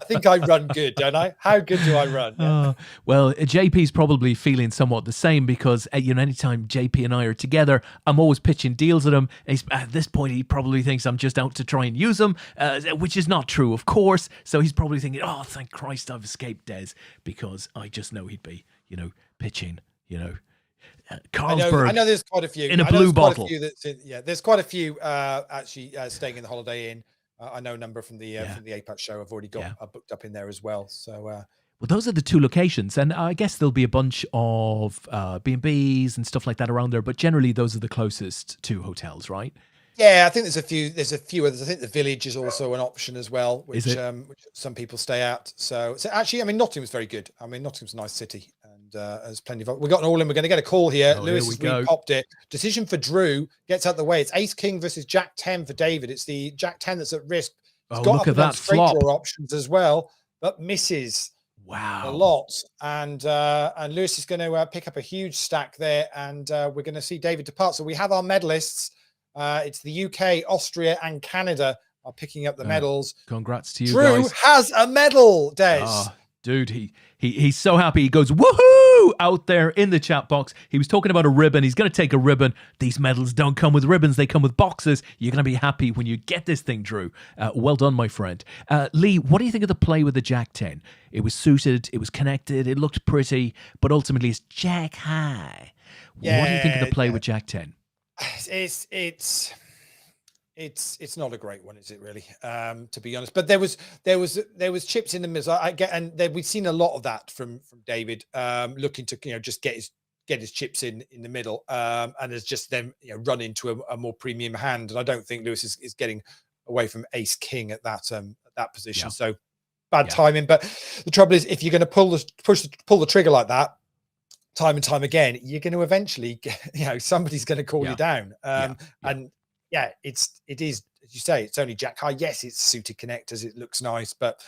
think I run good, don't I? How good do I run? Yeah. Well, JP's probably feeling somewhat the same, because anytime JP and I are together, I'm always pitching deals at him. At this point, he probably thinks I'm just out to try and use him, which is not true, of course. So he's probably thinking, oh, thank Christ I've escaped Des, because I just know he'd be, pitching, Carlsberg. I know there's quite a few in a blue bottle. There's quite a few actually staying in the Holiday Inn. I know a number from the APAT show. I've already got booked up in there as well. So well, those are the two locations, and I guess there'll be a bunch of B&Bs and stuff like that around there, but generally those are the closest two hotels, right? Yeah, I think there's a few others. I think the Village is also an option as well, which some people stay at. So actually, I mean, Nottingham's very good. I mean, Nottingham's a nice city, and there's plenty of. We've got an all in. We're going to get a call here. Lewis has popped it. Decision for Drew gets out the way. It's Ace King versus Jack 10 for David. It's the Jack 10 that's at risk. He's got look at that flop. Draw options as well, but misses. Wow, a lot, and Lewis is going to pick up a huge stack there, and we're going to see David depart. So we have our medalists. It's the UK, Austria, and Canada are picking up the medals. Congrats to you, Drew guys. Has a medal, Des. Dude, he's so happy. He goes, woohoo, out there in the chat box. He was talking about a ribbon. He's going to take a ribbon. These medals don't come with ribbons. They come with boxes. You're going to be happy when you get this thing, Drew. Well done, my friend. Leigh, what do you think of the play with the Jack 10? It was suited. It was connected. It looked pretty. But ultimately, it's Jack high. What do you think of the play with Jack 10? It's not a great one, is it really? To be honest, but there was chips in the middle. We've seen a lot of that from David, looking to just get his chips in the middle, and has just then run into a more premium hand. And I don't think Lewis is getting away from Ace King at that position. Yeah. So bad timing. But the trouble is, if you're going to pull the trigger like that, time and time again, you're going to eventually get, somebody's going to call you down. And it is, as you say, it's only Jack high. Yes, it's suited connectors. It looks nice, but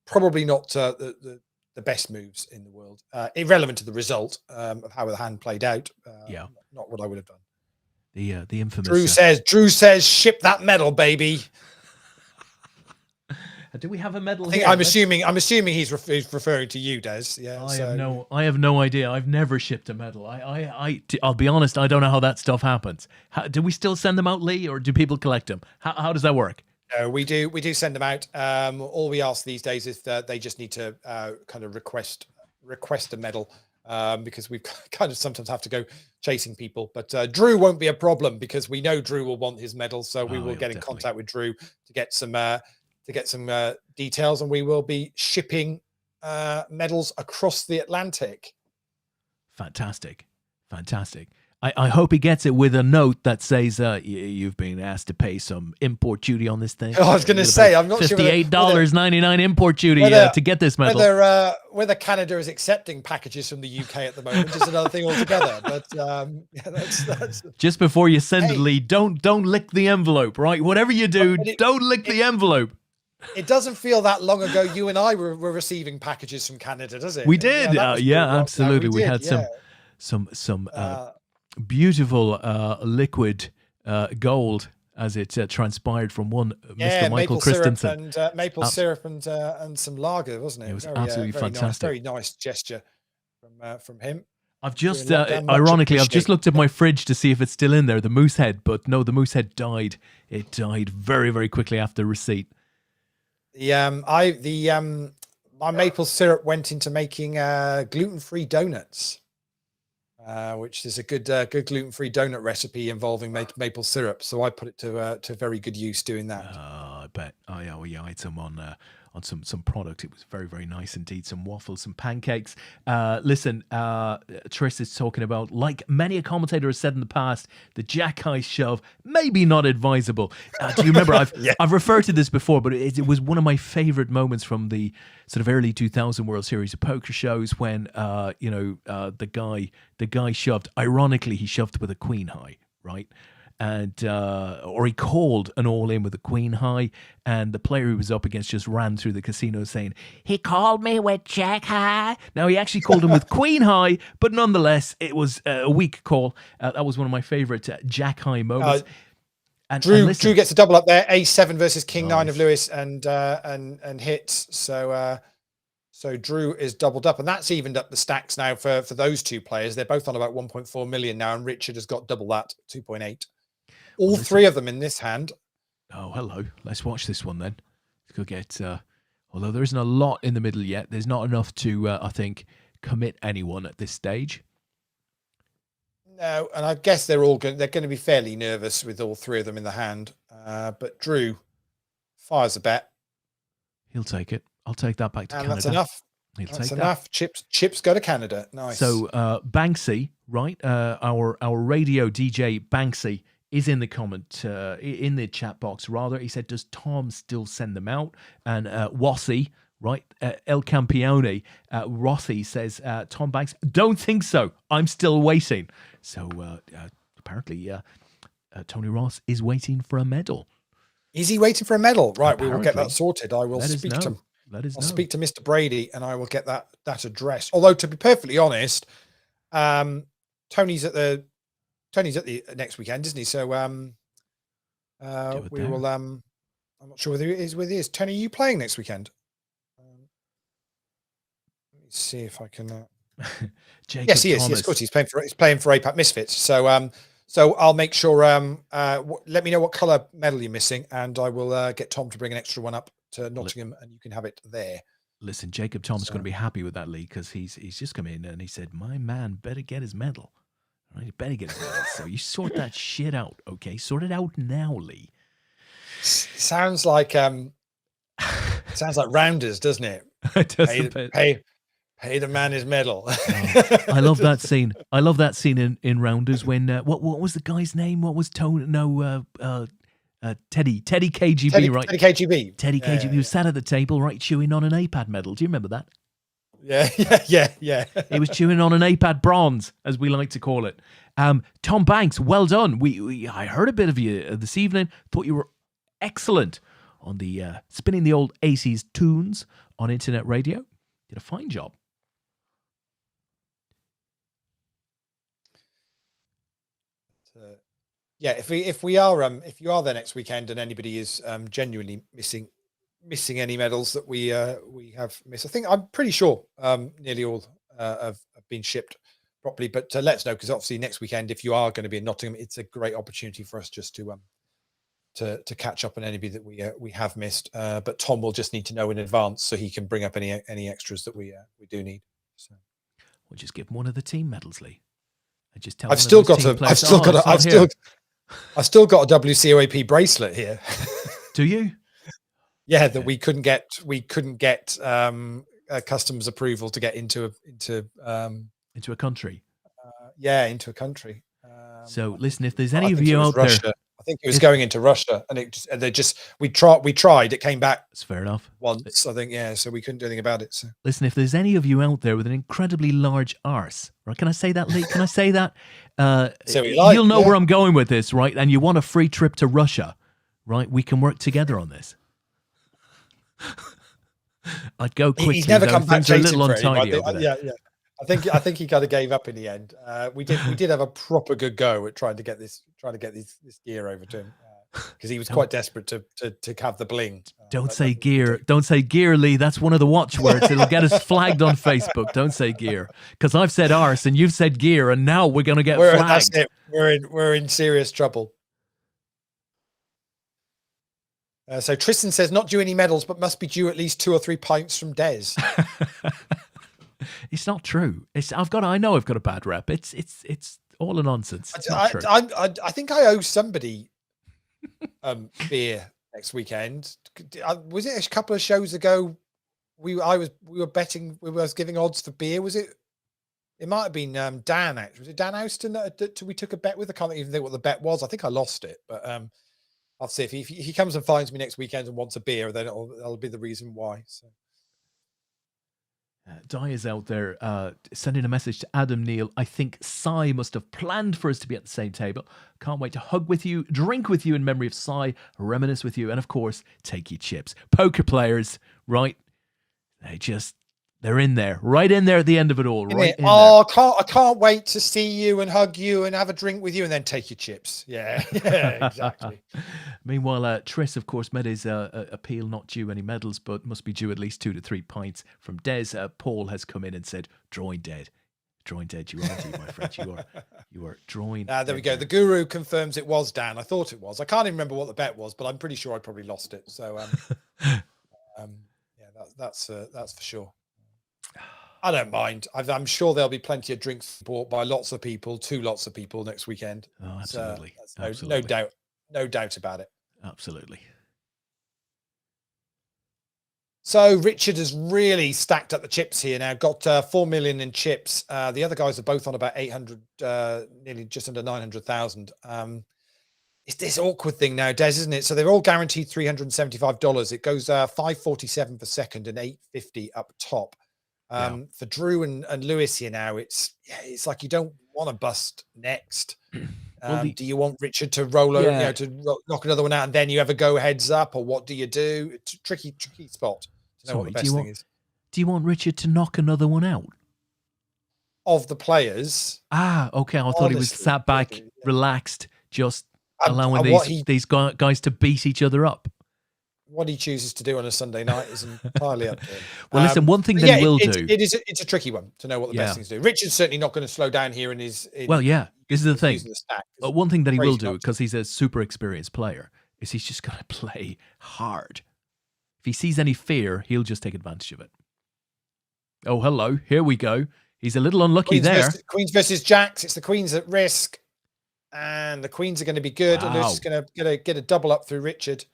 probably not the best moves in the world. Irrelevant to the result of how the hand played out. Not what I would have done. The infamous Drew says, ship that medal, baby. Do we have a medal? I'm assuming he's referring to you, Des. Yeah. I have no idea. I've never shipped a medal. I'll be honest. I don't know how that stuff happens. Do we still send them out, Leigh, or do people collect them? How does that work? No, we do send them out. All we ask these days is that they just need to kind of request a medal, because we kind of sometimes have to go chasing people. But Drew won't be a problem, because we know Drew will want his medal, so we will get in contact with Drew to get some details, and we will be shipping medals across the Atlantic. Fantastic. I hope he gets it with a note that says you've been asked to pay some import duty on this thing. I was going to say, I'm not sure. $58.99 import duty to get this medal. Whether Canada is accepting packages from the UK at the moment is another thing altogether. But that's just before you send it, Leigh, don't lick the envelope, right? Whatever you do, don't lick the envelope. It doesn't feel that long ago you and I were receiving packages from Canada, does it? We did. Absolutely. We had some beautiful liquid gold, as it transpired from one Mr. Michael Christensen. Maple syrup and some lager, wasn't it? It was absolutely fantastic. Very nice gesture from him. I've just, ironically, I've just looked at my fridge to see if it's still in there, the moose head, but no, the moose head died. It died very, very quickly after receipt. My maple syrup went into making gluten-free donuts, which is a good gluten-free donut recipe involving maple syrup. So I put it to very good use doing that. I bet. I had some on some product. It was very, very nice indeed. Some waffles, some pancakes. Listen, Tris is talking about, like many a commentator has said in the past, the Jack high shove, maybe not advisable. Do you remember? I've referred to this before, but it was one of my favorite moments from the sort of early 2000 World Series of Poker shows when the guy shoved. Ironically, he shoved with a queen high, right? And or he called an all-in with a queen high, and the player he was up against just ran through the casino saying, he called me with Jack high. Now, he actually called him with queen high, but nonetheless, it was a weak call. That was one of my favorite Jack high moments. Drew gets a double up there, A7 versus King 9 of Lewis, and hits. So Drew is doubled up, and that's evened up the stacks now for those two players. They're both on about 1.4 million now, and Richard has got double that, 2.8. All three of them in this hand. Oh, hello. Let's watch this one then. Let's go get, although there isn't a lot in the middle yet, there's not enough to, I think, commit anyone at this stage. No, and I guess they're going to be fairly nervous with all three of them in the hand. But Drew fires a bet. He'll take it. I'll take that back to Canada. That's enough. That's enough. Chips go to Canada. Nice. So Banksy, right? Our radio DJ Banksy is in the comment in the chat box. Rather, he said, "Does Tom still send them out?" And Wassy, right? El Campione, Rossi says, "Tom Banks, don't think so. I'm still waiting." So apparently, Tony Ross is waiting for a medal. Is he waiting for a medal? Right, Apparently. we will get that sorted. I will speak to him. I'll speak to Mr. Brady and I will get that address. Although, to be perfectly honest, Tony's at the next weekend, isn't he? So we will. I'm not sure whether it is with his. Tony, are you playing next weekend? Let me see if I can. Yes, he is. Yes, of course, he's playing for APAT Misfits. So so I'll make sure. Let me know what colour medal you're missing, and I will get Tom to bring an extra one up to Nottingham, and you can have it there. Listen, Jacob Tom's going to be happy with that, Lee, because he's just come in and he said, "My man better get his medal. Right, he better get his medal." So you sort that shit out, okay? Sort it out now, Lee. Sounds like Rounders, doesn't it? It does pay the man his medal. I love that scene. I love that scene in Rounders when what was the guy's name? What was Tony? No, Teddy KGB, right? Teddy KGB. Teddy KGB was sat at the table, right, chewing on an APAT medal. Do you remember that? Yeah. He was chewing on an APAT bronze, as we like to call it. Tom Banks, well done. I heard a bit of you this evening. Thought you were excellent on the spinning the old AC's tunes on internet radio. Did a fine job. Yeah, if you are there next weekend and anybody is genuinely missing any medals that we have missed, I'm pretty sure nearly all have been shipped properly. But let us know, because obviously next weekend, if you are going to be in Nottingham, it's a great opportunity for us just to catch up on anybody that we have missed. But Tom will just need to know in advance so he can bring up any extras that we do need. So we'll just give him one of the team medals, Lee. And just tell I've still got a WCOAP bracelet here. Do you? Yeah, that we couldn't get customs approval to get into a country. Into a country. So listen, if there's any of you out Russia. there, I think it was going into Russia, and we tried. It came back. That's fair enough. Once, I think, yeah. So we couldn't do anything about it. So listen, if there's any of you out there with an incredibly large arse, right? Can I say that, Lee? Can I say that? You'll know where I'm going with this, right? And you want a free trip to Russia, right? We can work together on this. I'd go quickly. He's never come back. Things are a little untidy over there. Yeah. I think he kind of gave up in the end. We did have a proper good go at trying to get this gear over to him, because he was quite desperate to have the bling. Don't say gear. Don't say gear, Lee. That's one of the watchwords. It'll get us flagged on Facebook. Don't say gear, because I've said arse and you've said gear, and now we're gonna get flagged. That's it. We're in serious trouble. So Tristan says, not due any medals, but must be due at least 2 or 3 pints from Des. It's not true. I know I've got a bad rep. It's all a nonsense. It's not true. I think I owe somebody beer next weekend. Was it a couple of shows ago? We were betting. We were giving odds for beer. Was it? It might have been Dan. Actually, was it Dan Houston that we took a bet with? I can't even think what the bet was. I think I lost it, but I'll see if he comes and finds me next weekend and wants a beer. Then that'll be the reason why. So. Di is out there sending a message to Adam Neal. I think Cy must have planned for us to be at the same table. Can't wait to hug with you, drink with you in memory of Cy, reminisce with you, and of course, take your chips. Poker players, right? They're in there, right in there at the end of it all. Right in there. I can't wait to see you and hug you and have a drink with you and then take your chips. Yeah, exactly. Meanwhile, Triss, of course, made his appeal not due any medals, but must be due at least 2 to 3 pints from Des. Paul has come in and said, drawing dead. Drawing dead, you are indeed, my friend. You are drawing there dead. We go. The guru confirms it was Dan. I thought it was. I can't even remember what the bet was, but I'm pretty sure I probably lost it. So, that's for sure. I don't mind. I'm sure there'll be plenty of drinks bought by lots of people to lots of people next weekend. Oh, absolutely. No doubt about it. Absolutely. So Richard has really stacked up the chips here now. Got 4 million in chips. The other guys are both on about 800, nearly just under 900,000. It's this awkward thing now, Des, isn't it? So they're all guaranteed $375. It goes 547 for second and 850 up top. For Drew and Lewis here now, it's like you don't want to bust next. Do you want Richard to roll over, knock another one out, and then you have a go heads up, or what do you do? It's a tricky spot to know what the best thing is. Do you want Richard to knock another one out? Of the players. Okay. I thought he was sat back, relaxed, just allowing these guys to beat each other up. What he chooses to do on a Sunday night is entirely up to him. Well, listen, one thing that he will do. It's a tricky one to know what the best things to do. Richard's certainly not going to slow down here in his. This is the thing. But one thing that he will do, because he's a super experienced player, is he's just going to play hard. If he sees any fear, he'll just take advantage of it. Oh, hello. Here we go. He's a little unlucky Queens versus Jacks. It's the Queens at risk. And the Queens are going to be good. Wow. And they're just going to get a double up through Richard.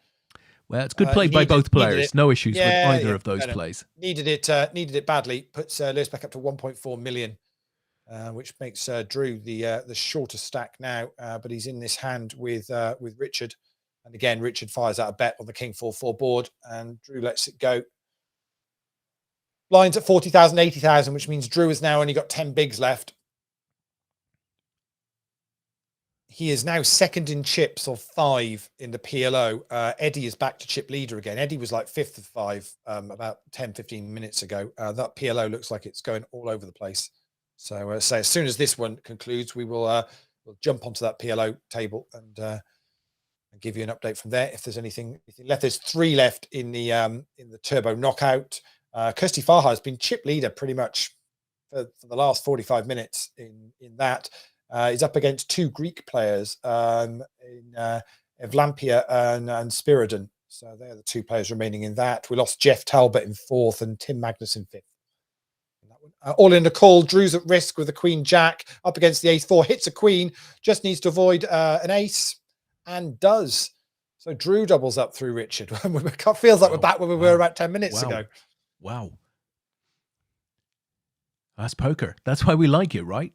Well, it's good play by both players. No issues with either of those plays. Needed it badly. Puts Lewis back up to 1.4 million, which makes Drew the shorter stack now. But he's in this hand with Richard. And again, Richard fires out a bet on the King 4-4 board, and Drew lets it go. Blinds at 40,000, 80,000, which means Drew has now only got 10 bigs left. He is now second in chips of 5 in the PLO. Eddie is back to chip leader again. Eddie was like 5th of 5 about 10, 15 minutes ago. That PLO looks like it's going all over the place. So as soon as this one concludes, we'll jump onto that PLO table and give you an update from there. If there's anything left, there's 3 left in the turbo knockout. Kirsty Farha has been chip leader pretty much for the last 45 minutes in that. He's up against 2 Greek players in Evlampia and Spiridon. So they're the 2 players remaining in that. We lost Jeff Talbot in 4th and Tim Magnus in 5th. All in the call. Drew's at risk with the Queen Jack up against the Ace 4. Hits a Queen. Just needs to avoid an Ace and does. So Drew doubles up through Richard. Feels like we're back where we were about 10 minutes ago. Wow. That's poker. That's why we like it, right?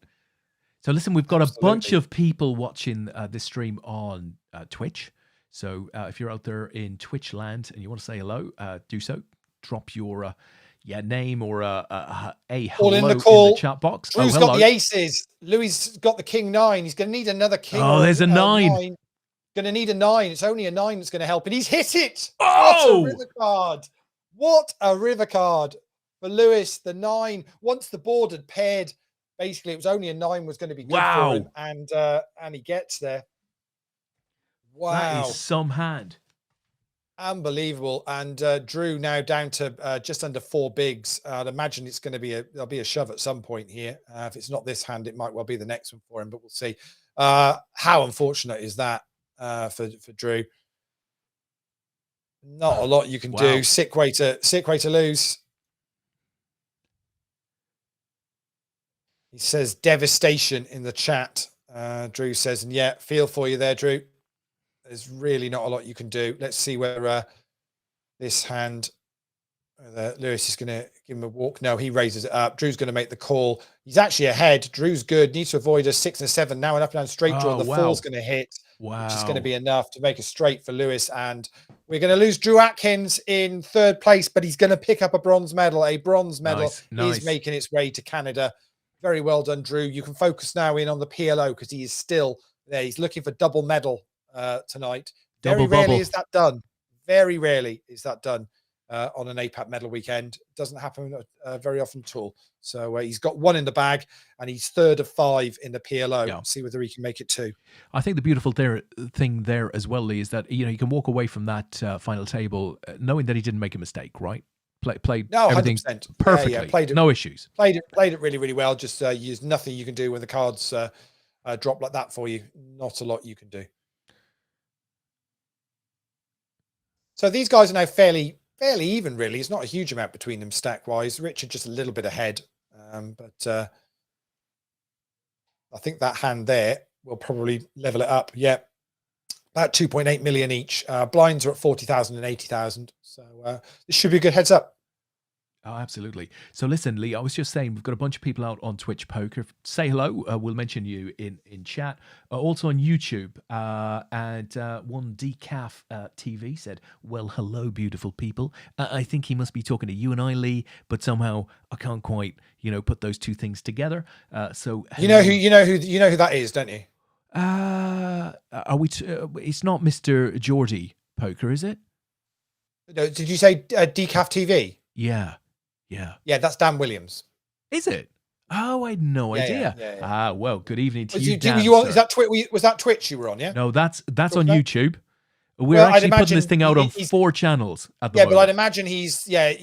So listen, we've got a bunch of people watching this stream on Twitch. So if you're out there in Twitch land and you want to say hello, do so. Drop your name or a hello in the chat box. Drew's got the aces. Louis got the King 9. He's going to need another King. Oh, there's a 9. Going to need a 9. It's only a 9 that's going to help. And he's hit it. Oh! What a river card. What a river card for Lewis. The 9. Once the board had paired, basically, it was only a 9 was going to be good for him, and he gets there. Wow, that is some hand, unbelievable. And Drew now down to just under 4 bigs. I'd imagine it's going to be there'll be a shove at some point here. If it's not this hand, it might well be the next one for him, but we'll see. How unfortunate is that for Drew? Not a lot you can do. Sick way to lose. He says devastation in the chat. Drew says, and yeah, feel for you there, Drew. There's really not a lot you can do. Let's see where this hand, Lewis is going to give him a walk. No, he raises it up. Drew's going to make the call. He's actually ahead. Drew's good. Needs to avoid a 6 and a 7. Now an up and down straight draw. The 4's going to hit, which is going to be enough to make a straight for Lewis. And we're going to lose Drew Atkins in 3rd place, but he's going to pick up a bronze medal. A bronze medal is making its way to Canada. Very well done, Drew. You can focus now in on the PLO because he is still there. He's looking for double medal tonight. Very rarely is that done. Very rarely is that done on an APAT medal weekend. It doesn't happen very often at all. So he's got 1 in the bag, and he's 3rd of 5 in the PLO. Yeah. See whether he can make it 2. I think the beautiful thing there as well, Lee, is that you can walk away from that final table knowing that he didn't make a mistake, right? Played everything 100%. Perfectly. Yeah, played it, no issues. Played it really, really well. Just there's nothing you can do when the cards drop like that for you. Not a lot you can do. So these guys are now fairly even, really. It's not a huge amount between them stack-wise. Richard just a little bit ahead. But I think that hand there will probably level it up. Yeah. about 2.8 million each. Blinds are at 40,000 and 80,000. So this should be a good heads up. Oh, absolutely. So listen, Leigh, I was just saying we've got a bunch of people out on Twitch Poker. Say hello. We'll mention you in chat. Also on YouTube. And one Decaf TV said, well, hello, beautiful people. I think he must be talking to you and I, Leigh, but somehow I can't quite, put those two things together. So you know who that is, don't you? Are we? It's not Mr. Geordie Poker, is it? No, did you say Decaf TV? Yeah. That's Dan Williams. Is it? Oh, I had no idea. Yeah. Well, good evening to you, Dan. Is that was that Twitch you were on? Yeah. No, that's on YouTube. We're actually putting this thing out on 4 channels at the moment. But I'd imagine he's I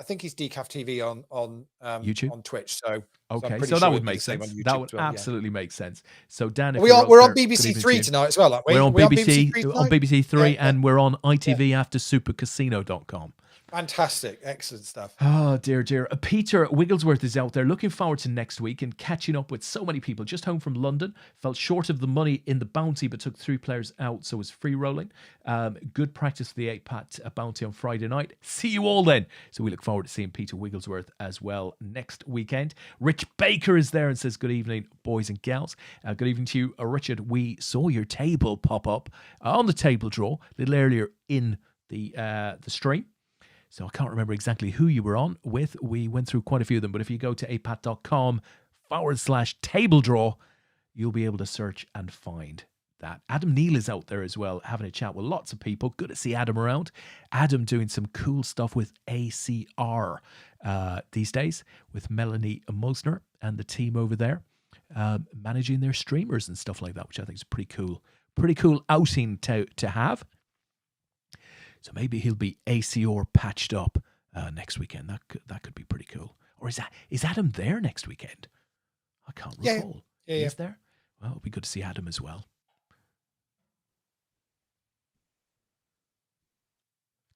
think he's Decaf TV on YouTube, on Twitch. So okay, so that would make sense. That would absolutely make sense. So Dan, if we're on BBC Three tonight as well, aren't we? We're on BBC Three, and we're on ITV after supercasino.com. Fantastic. Excellent stuff. Oh, dear. Peter Wigglesworth is out there looking forward to next week and catching up with so many people. Just home from London. Felt short of the money in the bounty, but took 3 players out, so was free rolling. Good practice for the APAT bounty on Friday night. See you all then. So we look forward to seeing Peter Wigglesworth as well next weekend. Rich Baker is there and says, good evening, boys and gals. Good evening to you, Richard. We saw your table pop up on the table draw a little earlier in the stream. So I can't remember exactly who you were on with. We went through quite a few of them, but if you go to apat.com/table draw, you'll be able to search and find that. Adam Neal is out there as well, having a chat with lots of people. Good to see Adam around. Adam doing some cool stuff with ACR these days with Melanie Mosner and the team over there, managing their streamers and stuff like that, which I think is pretty cool. Pretty cool outing to have. So maybe he'll be ACR patched up next weekend. That could be pretty cool. Or is Adam there next weekend? I can't recall. Yeah. Is there? Well, it'll be good to see Adam as well.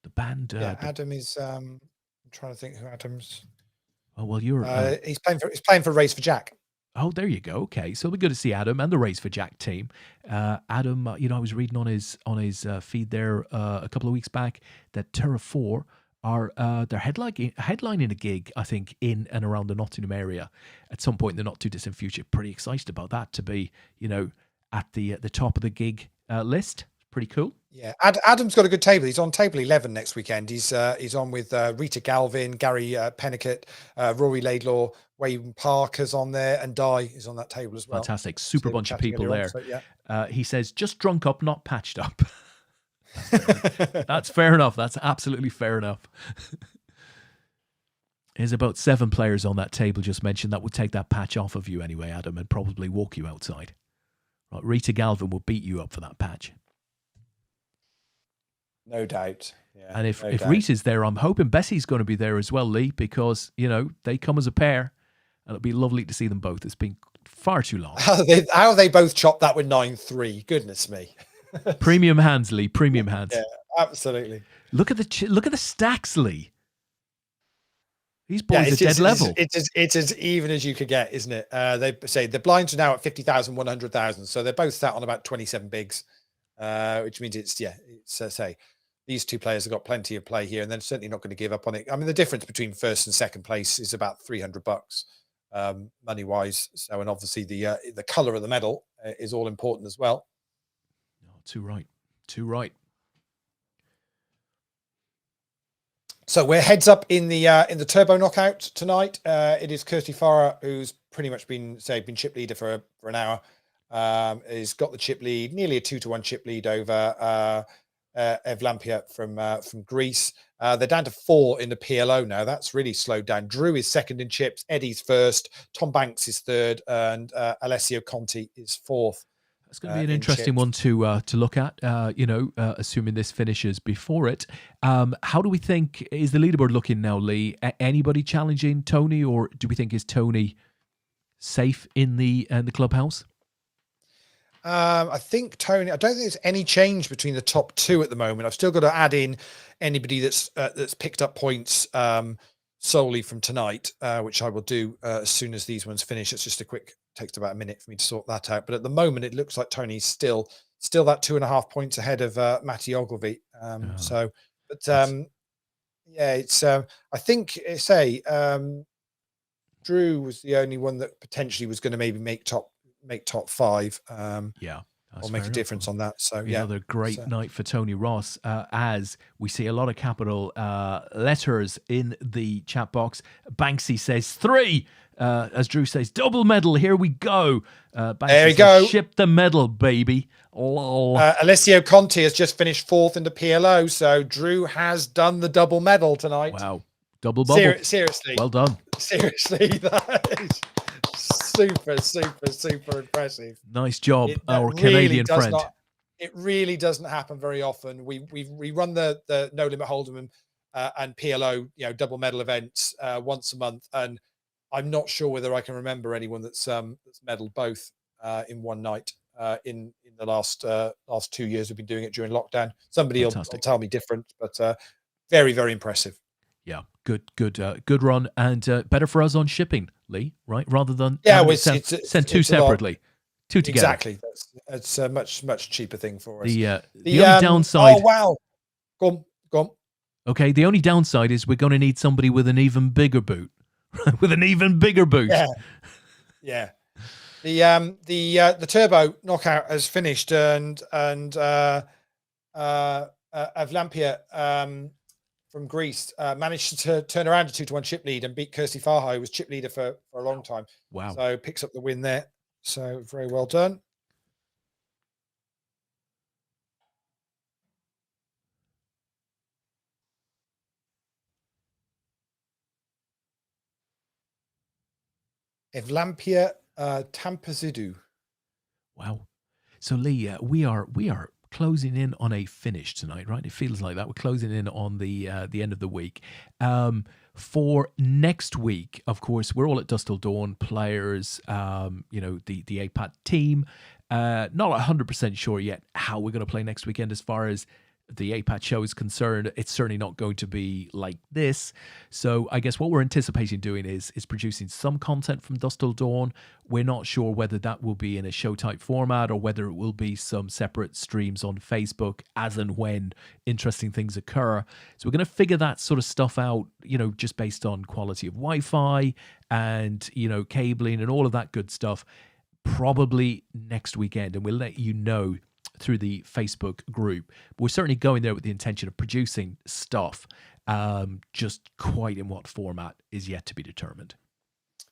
The band. Adam is. I'm trying to think who Adam's. Oh well, you're. He's playing for Race for Jack. Oh, there you go. Okay, so it'll be good to see Adam and the Race for Jack team. Adam, I was reading on his feed there a couple of weeks back that Terra 4 are they're headlining a gig, I think, in and around the Nottingham area at some point in the not too distant future. Pretty excited about that to be, at the top of the gig list. Pretty cool. Yeah, Adam's got a good table. He's on table 11 next weekend. He's on with Rita Galvin, Gary Pennicott, Rory Laidlaw, Wayne Parker's on there, and Di is on that table as well. Fantastic, super bunch of people there. He says just drunk up, not patched up. That's fair enough. That's absolutely fair enough. There's about 7 players on that table just mentioned that would take that patch off of you anyway, Adam, and probably walk you outside. Right, Rita Galvin will beat you up for that patch. No doubt. Yeah, and if Rita's there, I'm hoping Bessie's going to be there as well, Leigh, because, they come as a pair. And it'll be lovely to see them both. It's been far too long. How they both chopped that with 9-3. Goodness me. Premium hands, Leigh. Premium hands. Yeah, absolutely. Look at the stacks, Leigh. These boys are dead level. It's as even as you could get, isn't it? They say the blinds are now at 50,000, 100,000. So they're both sat on about 27 bigs, which means it's say these two players have got plenty of play here, and they're certainly not going to give up on it. I mean, the difference between first and second place is about $300 money wise. So, and obviously the color of the medal is all important as well. No, too right. So we're heads up in the turbo knockout tonight. It is Kirsty Farah, who's pretty much been chip leader for an hour. Has got the chip lead, nearly a 2-1 chip lead over Evlampia from Greece. They're down to 4 in the PLO now. That's really slowed down. Drew is second in chips. Eddie's first. Tom Banks is third, and Alessio Conti is fourth. It's going to be an interesting one to look at. Assuming this finishes before it. How do we think is the leaderboard looking now, Leigh? Anybody challenging Tony, or do we think is Tony safe in the clubhouse? I think Tony. I don't think there's any change between the top 2 at the moment. I've still got to add in anybody that's picked up points solely from tonight, which I will do as soon as these ones finish. It's just a quick takes about a minute for me to sort that out. But at the moment, it looks like Tony's still that 2.5 points ahead of Matty Ogilvie. So, but yeah, it's I think Drew was the only one that potentially was going to maybe make top 5. Yeah. Or make a difference on that. So yeah, another great night for Tony Ross, as we see a lot of capital letters in the chat box. Banksy says 3, as Drew says double medal. Here we go. Banksy there you says, go. Ship the medal, baby. Lol. Alessio Conti has just finished 4th in the PLO, so Drew has done the double medal tonight. Wow, double bubble. Seriously, well done. Seriously, that is super impressive. Nice job, our Canadian friend. It really doesn't happen very often. We run the No Limit Hold'em and PLO, double medal events once a month, and I'm not sure whether I can remember anyone that's medaled both in one night in the last 2 years. We've been doing it during lockdown. Somebody will tell me different, but very, very impressive. Yeah, good run, and better for us on shipping, Lee, right? Rather than send 2 separately, 2 together. Exactly, it's a much cheaper thing for us. The only downside. Oh wow, go on. Okay, the only downside is we're going to need somebody with an even bigger boot, with an even bigger boot. Yeah. The turbo knockout has finished, and Avlampia from Greece managed to turn around a 2-1 chip lead and beat Kirsty Farhai, who was chip leader for a long time. Wow. So picks up the win there. So very well done. Evlampia Tampazidou. Wow. So Lee, we are closing in on a finish tonight, right? It feels like that. We're closing in on the end of the week. For next week, of course, we're all at Dusk Till Dawn, players, the APAT team. Not 100% sure yet how we're going to play next weekend as far as the APAT show is concerned. It's certainly not going to be like this. So I guess what we're anticipating doing is producing some content from Dusk Till Dawn. We're not sure whether that will be in a show type format or whether it will be some separate streams on Facebook as and when interesting things occur. So we're going to figure that sort of stuff out, just based on quality of Wi-Fi and, cabling and all of that good stuff, probably next weekend. And we'll let you know through the Facebook group. We're certainly going there with the intention of producing stuff. Just quite in what format is yet to be determined.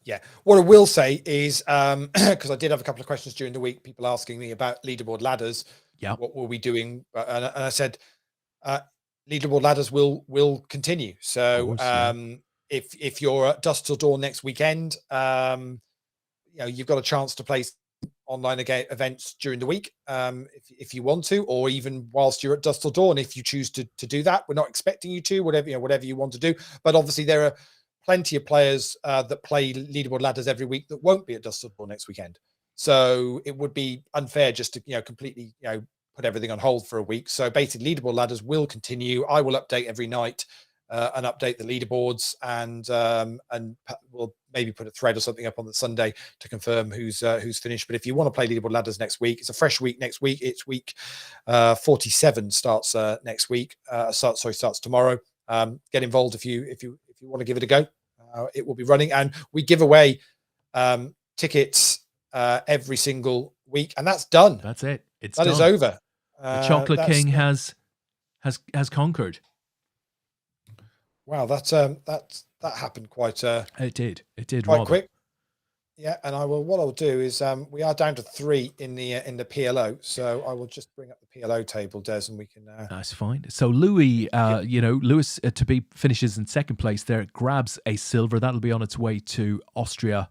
Yeah. What I will say is, because I did have a couple of questions during the week, people asking me about leaderboard ladders. Yeah. What were we doing? And I said, leaderboard ladders will continue. So if you're at Dusk Till Dawn next weekend, you've got a chance to play online events during the week, if you want to, or even whilst you're at Dusk Till Dawn, if you choose to do that. We're not expecting you to, whatever you want to do. But obviously there are plenty of players that play leaderboard ladders every week that won't be at Dusk Till Dawn next weekend. So it would be unfair just to completely put everything on hold for a week. So basically leaderboard ladders will continue. I will update every night and update the leaderboards, and we'll maybe put a thread or something up on the Sunday to confirm who's finished. But if you want to play leaderboard ladders next week, it's a fresh week next week. It's week 47 starts next week. Starts tomorrow. Get involved if you want to give it a go. It will be running, and we give away tickets every single week, and that's done. That's it. That is over. The Chocolate King has conquered. Wow, that happened quite. It did quite quick. Yeah, and what I'll do is we are down to 3 in the PLO, so I will just bring up the PLO table, Des, and we can. That's fine. So Louis, Lewis to be finishes in second place there, grabs a silver. That'll be on its way to Austria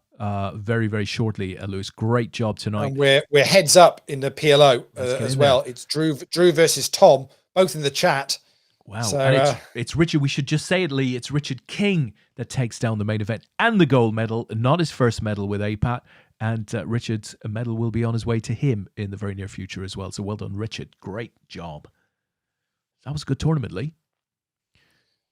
very, very shortly. Lewis, great job tonight. And we're heads up in the PLO as well. It's Drew versus Tom, both in the chat. Wow. So, and it's Richard. We should just say it, Lee. It's Richard King that takes down the main event and the gold medal, not his first medal with APAT. And Richard's medal will be on his way to him in the very near future as well. So well done, Richard. Great job. That was a good tournament, Lee.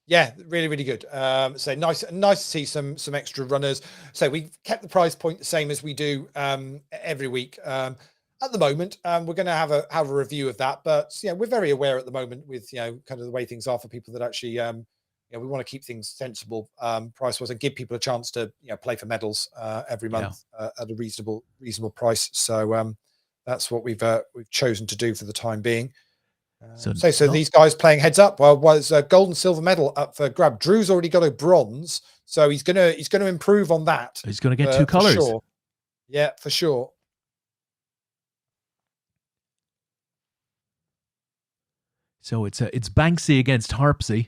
Yeah, really, really good. So nice to see some extra runners. So we kept the prize point the same as we do every week. At the moment, we're going to have a review of that, but we're very aware at the moment with kind of the way things are for people that actually we want to keep things sensible price wise and give people a chance to play for medals every month at a reasonable price. So that's what we've chosen to do for the time being. So these guys playing heads up. Well, was a gold and silver medal up for grab. Drew's already got a bronze, so he's gonna improve on that. He's gonna get two colors. Sure. Yeah, for sure. So it's Banksy against Harpsy.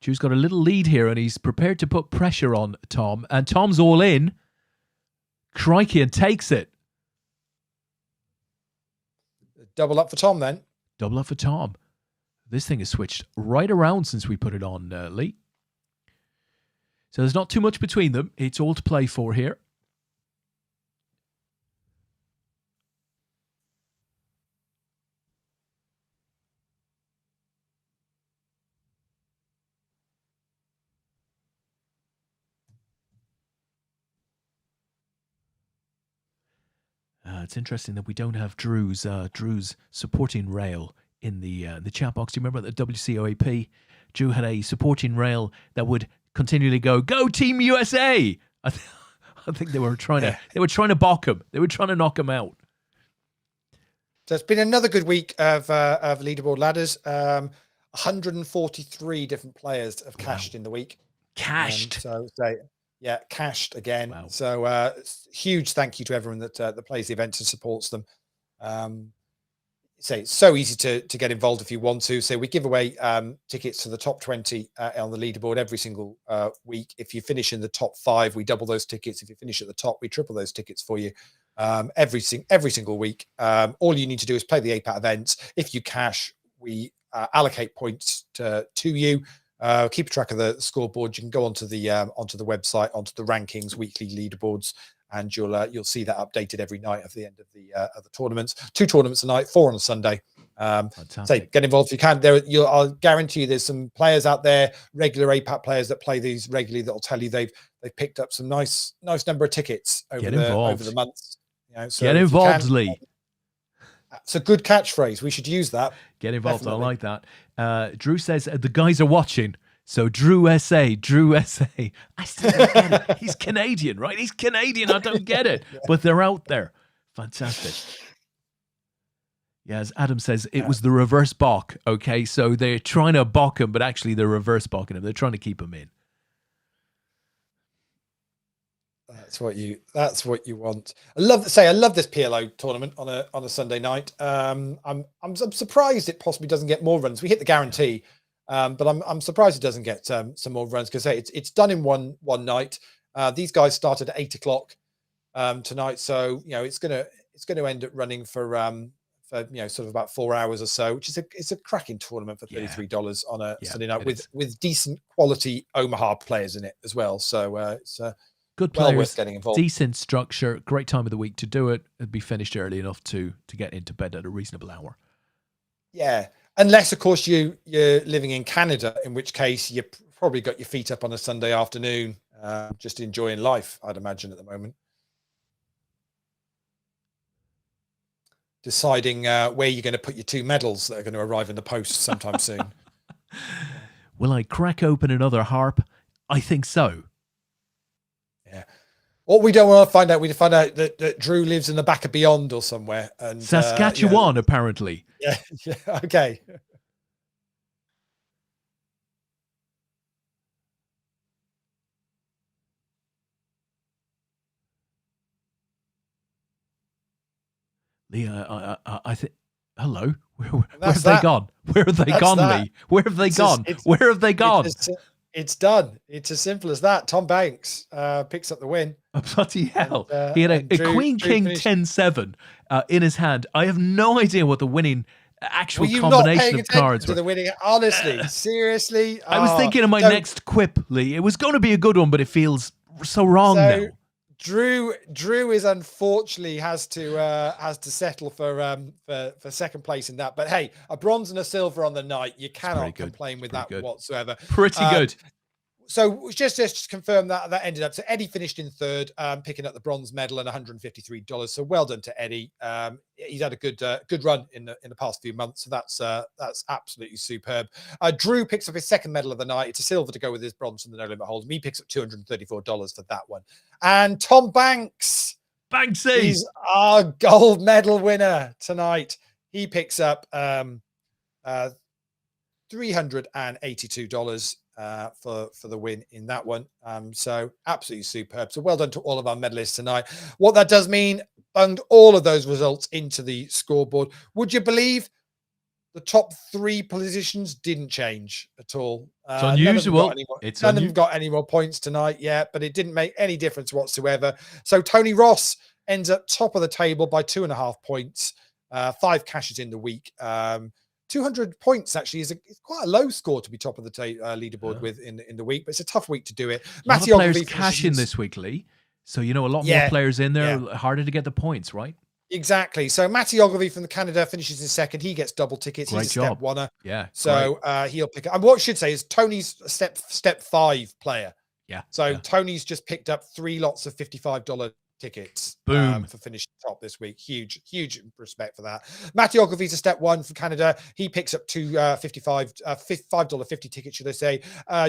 Drew's got a little lead here, and he's prepared to put pressure on Tom, and Tom's all in. Crikey, and takes it. Double up for Tom then. Double up for Tom. This thing has switched right around since we put it on, Lee. So there's not too much between them. It's all to play for here. It's interesting that we don't have Drew's supporting rail in the chat box. Do you remember at the WCOAP, Drew had a supporting rail that would continually go Team USA. I think they were trying to balk him. They were trying to knock him out. So it's been another good week of leaderboard ladders. 143 different players have cashed in the week. Cashed. Yeah, cashed again. Wow. So huge thank you to everyone that plays the events and supports them. It's so easy to get involved if you want to. So we give away tickets to the top 20 on the leaderboard every single week. If you finish in the top 5, we double those tickets. If you finish at the top, we triple those tickets for you every single week. All you need to do is play the APAT events. If you cash, we allocate points to you. Keep track of the scoreboard. You can go onto the website, onto the rankings, weekly leaderboards, and you'll see that updated every night at the end of the tournaments. 2 tournaments a night, 4 on a Sunday. So get involved if you can. I'll guarantee you there's some players out there, regular APAT players that play these regularly, that'll tell you they've picked up some nice number of tickets over the months. So get involved, Lee. It's a good catchphrase. We should use that. Get involved. Definitely. I like that. Drew says the guys are watching. So Drew SA. I still don't get it. He's Canadian, right? He's Canadian. I don't get it. But they're out there. Fantastic. Yeah, as Adam says, it was the reverse balk. Okay, so they're trying to balk him, but actually they're reverse balking him. They're trying to keep him in. That's what you want. I love this PLO tournament on a Sunday night. I'm surprised it possibly doesn't get more runs. We hit the guarantee, but I'm surprised it doesn't get some more runs because it's done in one night. These guys started at 8 o'clock tonight, so it's gonna end up running for sort of about 4 hours or so, which is it's a cracking tournament for $33 on a Sunday night with decent quality Omaha players in it as well. So it's good players, worth getting involved. Decent structure, great time of the week to do it. It'd be finished early enough to get into bed at a reasonable hour. Yeah, unless of course you're living in Canada, in which case you probably got your feet up on a Sunday afternoon, just enjoying life. I'd imagine at the moment, deciding where you're going to put your 2 medals that are going to arrive in the post sometime soon. Will I crack open another harp? I think so. Yeah. What we don't want to find out, we find out that Drew lives in the back of beyond or somewhere. And Saskatchewan, apparently. Yeah. Okay. Lee, I think. Hello. Where have they gone? Where have they gone, Lee? Where have they gone? Where have they gone? It's done. It's as simple as that. Tom Banks picks up the win. Bloody hell. He had a Queen King 10-7 in his hand. I have no idea what the winning actual combination of cards were. The winning, honestly, seriously. I was thinking of my next quip, Lee. It was going to be a good one, but it feels so wrong now. Drew is unfortunately has to settle for second place in that. But hey, a bronze and a silver on the night, you cannot complain with that whatsoever. Pretty good. So just to confirm that ended up. So Eddie finished in third, picking up the bronze medal and $153. So well done to Eddie. He's had a good run in the past few months. So that's absolutely superb. Drew picks up his second medal of the night. It's a silver to go with his bronze from the No Limit Hold'em. He picks up $234 for that one. And Tom Banks, he's our gold medal winner tonight. He picks up $382. For the win in that one. So absolutely superb. So well done to all of our medalists tonight. What that does mean, bunged all of those results into the scoreboard. Would you believe the top 3 positions didn't change at all? It's unusual. None of them got any more points tonight yet, but it didn't make any difference whatsoever. So Tony Ross ends up top of the table by 2.5 points, 5 cashes in the week. 200 points actually is quite a low score to be top of the leaderboard with in the week, but it's a tough week to do it. A lot of players cash in this week, Lee. So, a lot more players in there, harder to get the points, right? Exactly. So Matty Ogilvy from Canada finishes in second. He gets double tickets. He's a step oneer. Yeah. So he'll pick up. And what I should say is Tony's a step 5 player. Yeah. So Tony's just picked up 3 lots of $55 tickets for finishing top this week. Huge respect for that. Matthew Ogilvy's a step 1 from Canada. He picks up $5.50 tickets, should I say.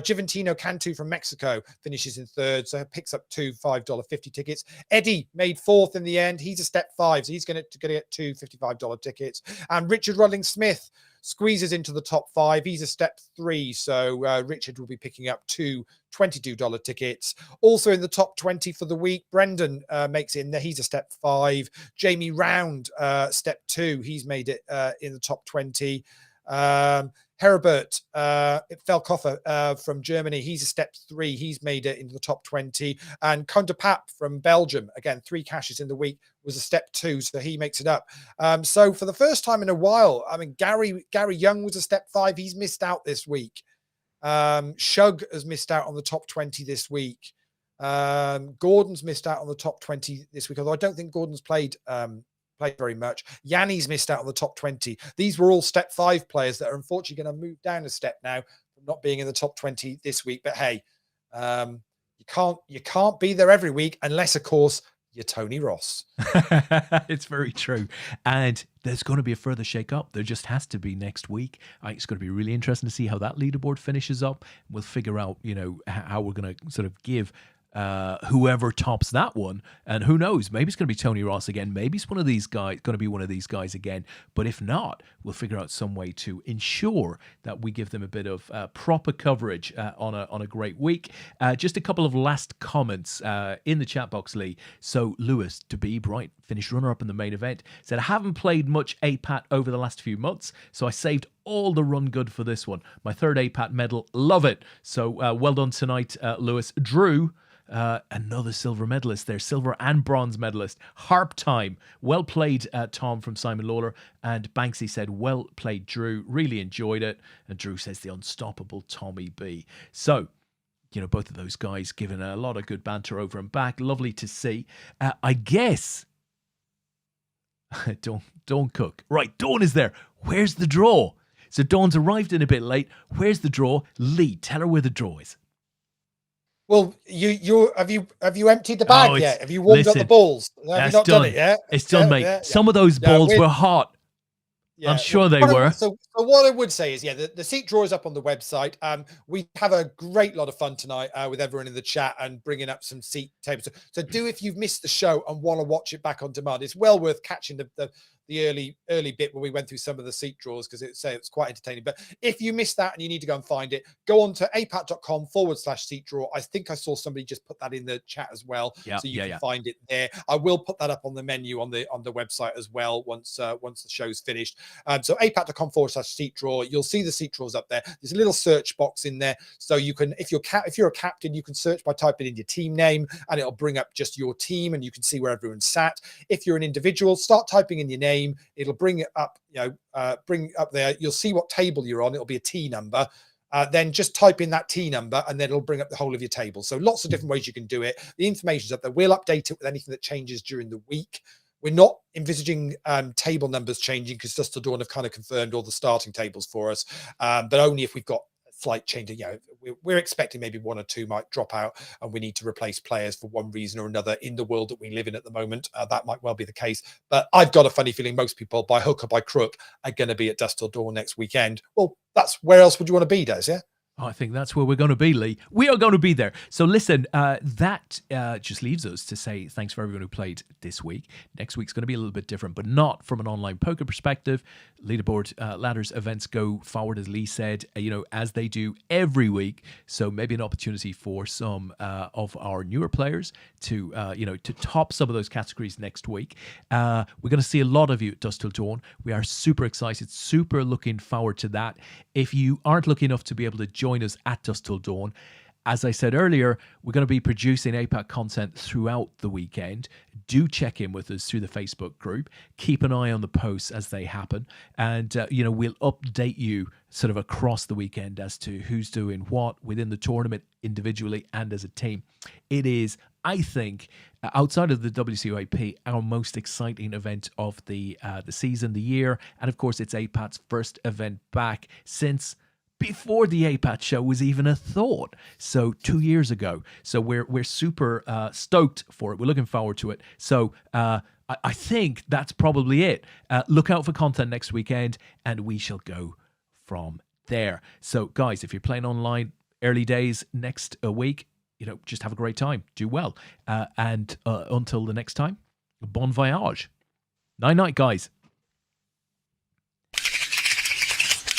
Giventino Cantu from Mexico finishes in third, so picks up 2 $5.50 tickets. Eddie made 4th in the end. He's a step 5, so he's going to get 2 $55 tickets. And Richard Rudling Smith squeezes into the top 5. He's a step 3, so Richard will be picking up 2 $22 tickets. Also in the top 20 for the week, Brendan makes it in there. He's a step 5. Jamie Round, step 2. He's made it in the top 20. Heribert Velkoffer from Germany, he's a step 3. He's made it into the top 20. And Kondapap from Belgium, again, 3 cashes in the week, was a step 2, so he makes it up. So for the first time in a while, I mean, Gary Young was a step 5. He's missed out this week. Shug has missed out on the top 20 this week. Gordon's missed out on the top 20 this week, although I don't think Gordon's played very much. Yanni's missed out on the top 20. These were all step 5 players that are unfortunately going to move down a step now from not being in the top 20 this week. But hey, you can't be there every week unless, of course, you're Tony Ross. It's very true. And there's going to be a further shake-up. There just has to be next week. It's going to be really interesting to see how that leaderboard finishes up. We'll figure out, how we're going to sort of give whoever tops that one, and who knows, maybe it's going to be Tony Ross again, maybe it's going to be one of these guys again, but if not, we'll figure out some way to ensure that we give them a bit of proper coverage on a great week. Just a couple of last comments in the chat box, Lee. So Lewis Dabib, right, finished runner-up in the main event, said, I haven't played much APAT over the last few months, so I saved all the run good for this one. My 3rd APAT medal, love it. So well done tonight, Lewis. Drew, another silver medalist there, silver and bronze medalist. Harp time. Well played, Tom from Simon Lawler. And Banksy said, well played, Drew. Really enjoyed it. And Drew says, the unstoppable Tommy B. So, both of those guys giving a lot of good banter over and back. Lovely to see. I guess, Dawn Cook. Right, Dawn is there. Where's the draw? So Dawn's arrived in a bit late. Where's the draw? Lee, tell her where the draw is. Well, have you emptied the bag yet? Have you warmed up the balls? Have you not done it yet? It's done, mate. Yeah. Some of those balls were hot. Yeah, I'm sure they were. So what I would say is, the seat draw is up on the website. We have a great lot of fun tonight with everyone in the chat and bringing up some seat tables. So if you've missed the show and want to watch it back on demand, it's well worth catching the early bit where we went through some of the seat draws, because it's quite entertaining. But if you missed that and you need to go and find it, go on to apat.com/seat draw. I think I saw somebody just put that in the chat as well. So you can find it there. I will put that up on the menu on the website as well once the show's finished. So apat.com/seat draw. You'll see the seat draws up there. There's a little search box in there, so you can, if you're a captain, you can search by typing in your team name and it'll bring up just your team and you can see where everyone's sat. If you're an individual, start typing in your name. It'll bring it up, bring up there. You'll see what table you're on. It'll be a T number. then just type in that T number and then it'll bring up the whole of your table. So lots of different ways you can do it. The information's up there. We'll update it with anything that changes during the week. We're not envisaging table numbers changing because Dust Till Dawn have kind of confirmed all the starting tables for us, but only if we've got slight change. We're expecting maybe one or two might drop out and we need to replace players for one reason or another in the world that we live in at the moment. That might well be the case, but I've got a funny feeling most people by hook or by crook are going to be at Dust Till Dawn next weekend. Well, that's where else would you want to be, Des? Yeah. I think that's where we're going to be, Lee. We are going to be there. So listen, that just leaves us to say thanks for everyone who played this week. Next week's going to be a little bit different, but not from an online poker perspective. Leaderboard ladders events go forward, as Lee said, as they do every week. So maybe an opportunity for some of our newer players to top some of those categories next week. We're going to see a lot of you at Dust Till Dawn. We are super excited, super looking forward to that. If you aren't lucky enough to be able to join us at Dust Till Dawn, as I said earlier, we're going to be producing APAT content throughout the weekend. Do check in with us through the Facebook group. Keep an eye on the posts as they happen. And, we'll update you sort of across the weekend as to who's doing what within the tournament individually and as a team. It is, I think, outside of the WCOAP, our most exciting event of the season, the year. And, of course, it's APAT's first event back since before the APAT show was even a thought. So 2 years ago. So we're super stoked for it. We're looking forward to it. So I think that's probably it. Look out for content next weekend, and we shall go from there. So guys, if you're playing online, early days next week, just have a great time. Do well. And until the next time, bon voyage. Night, guys.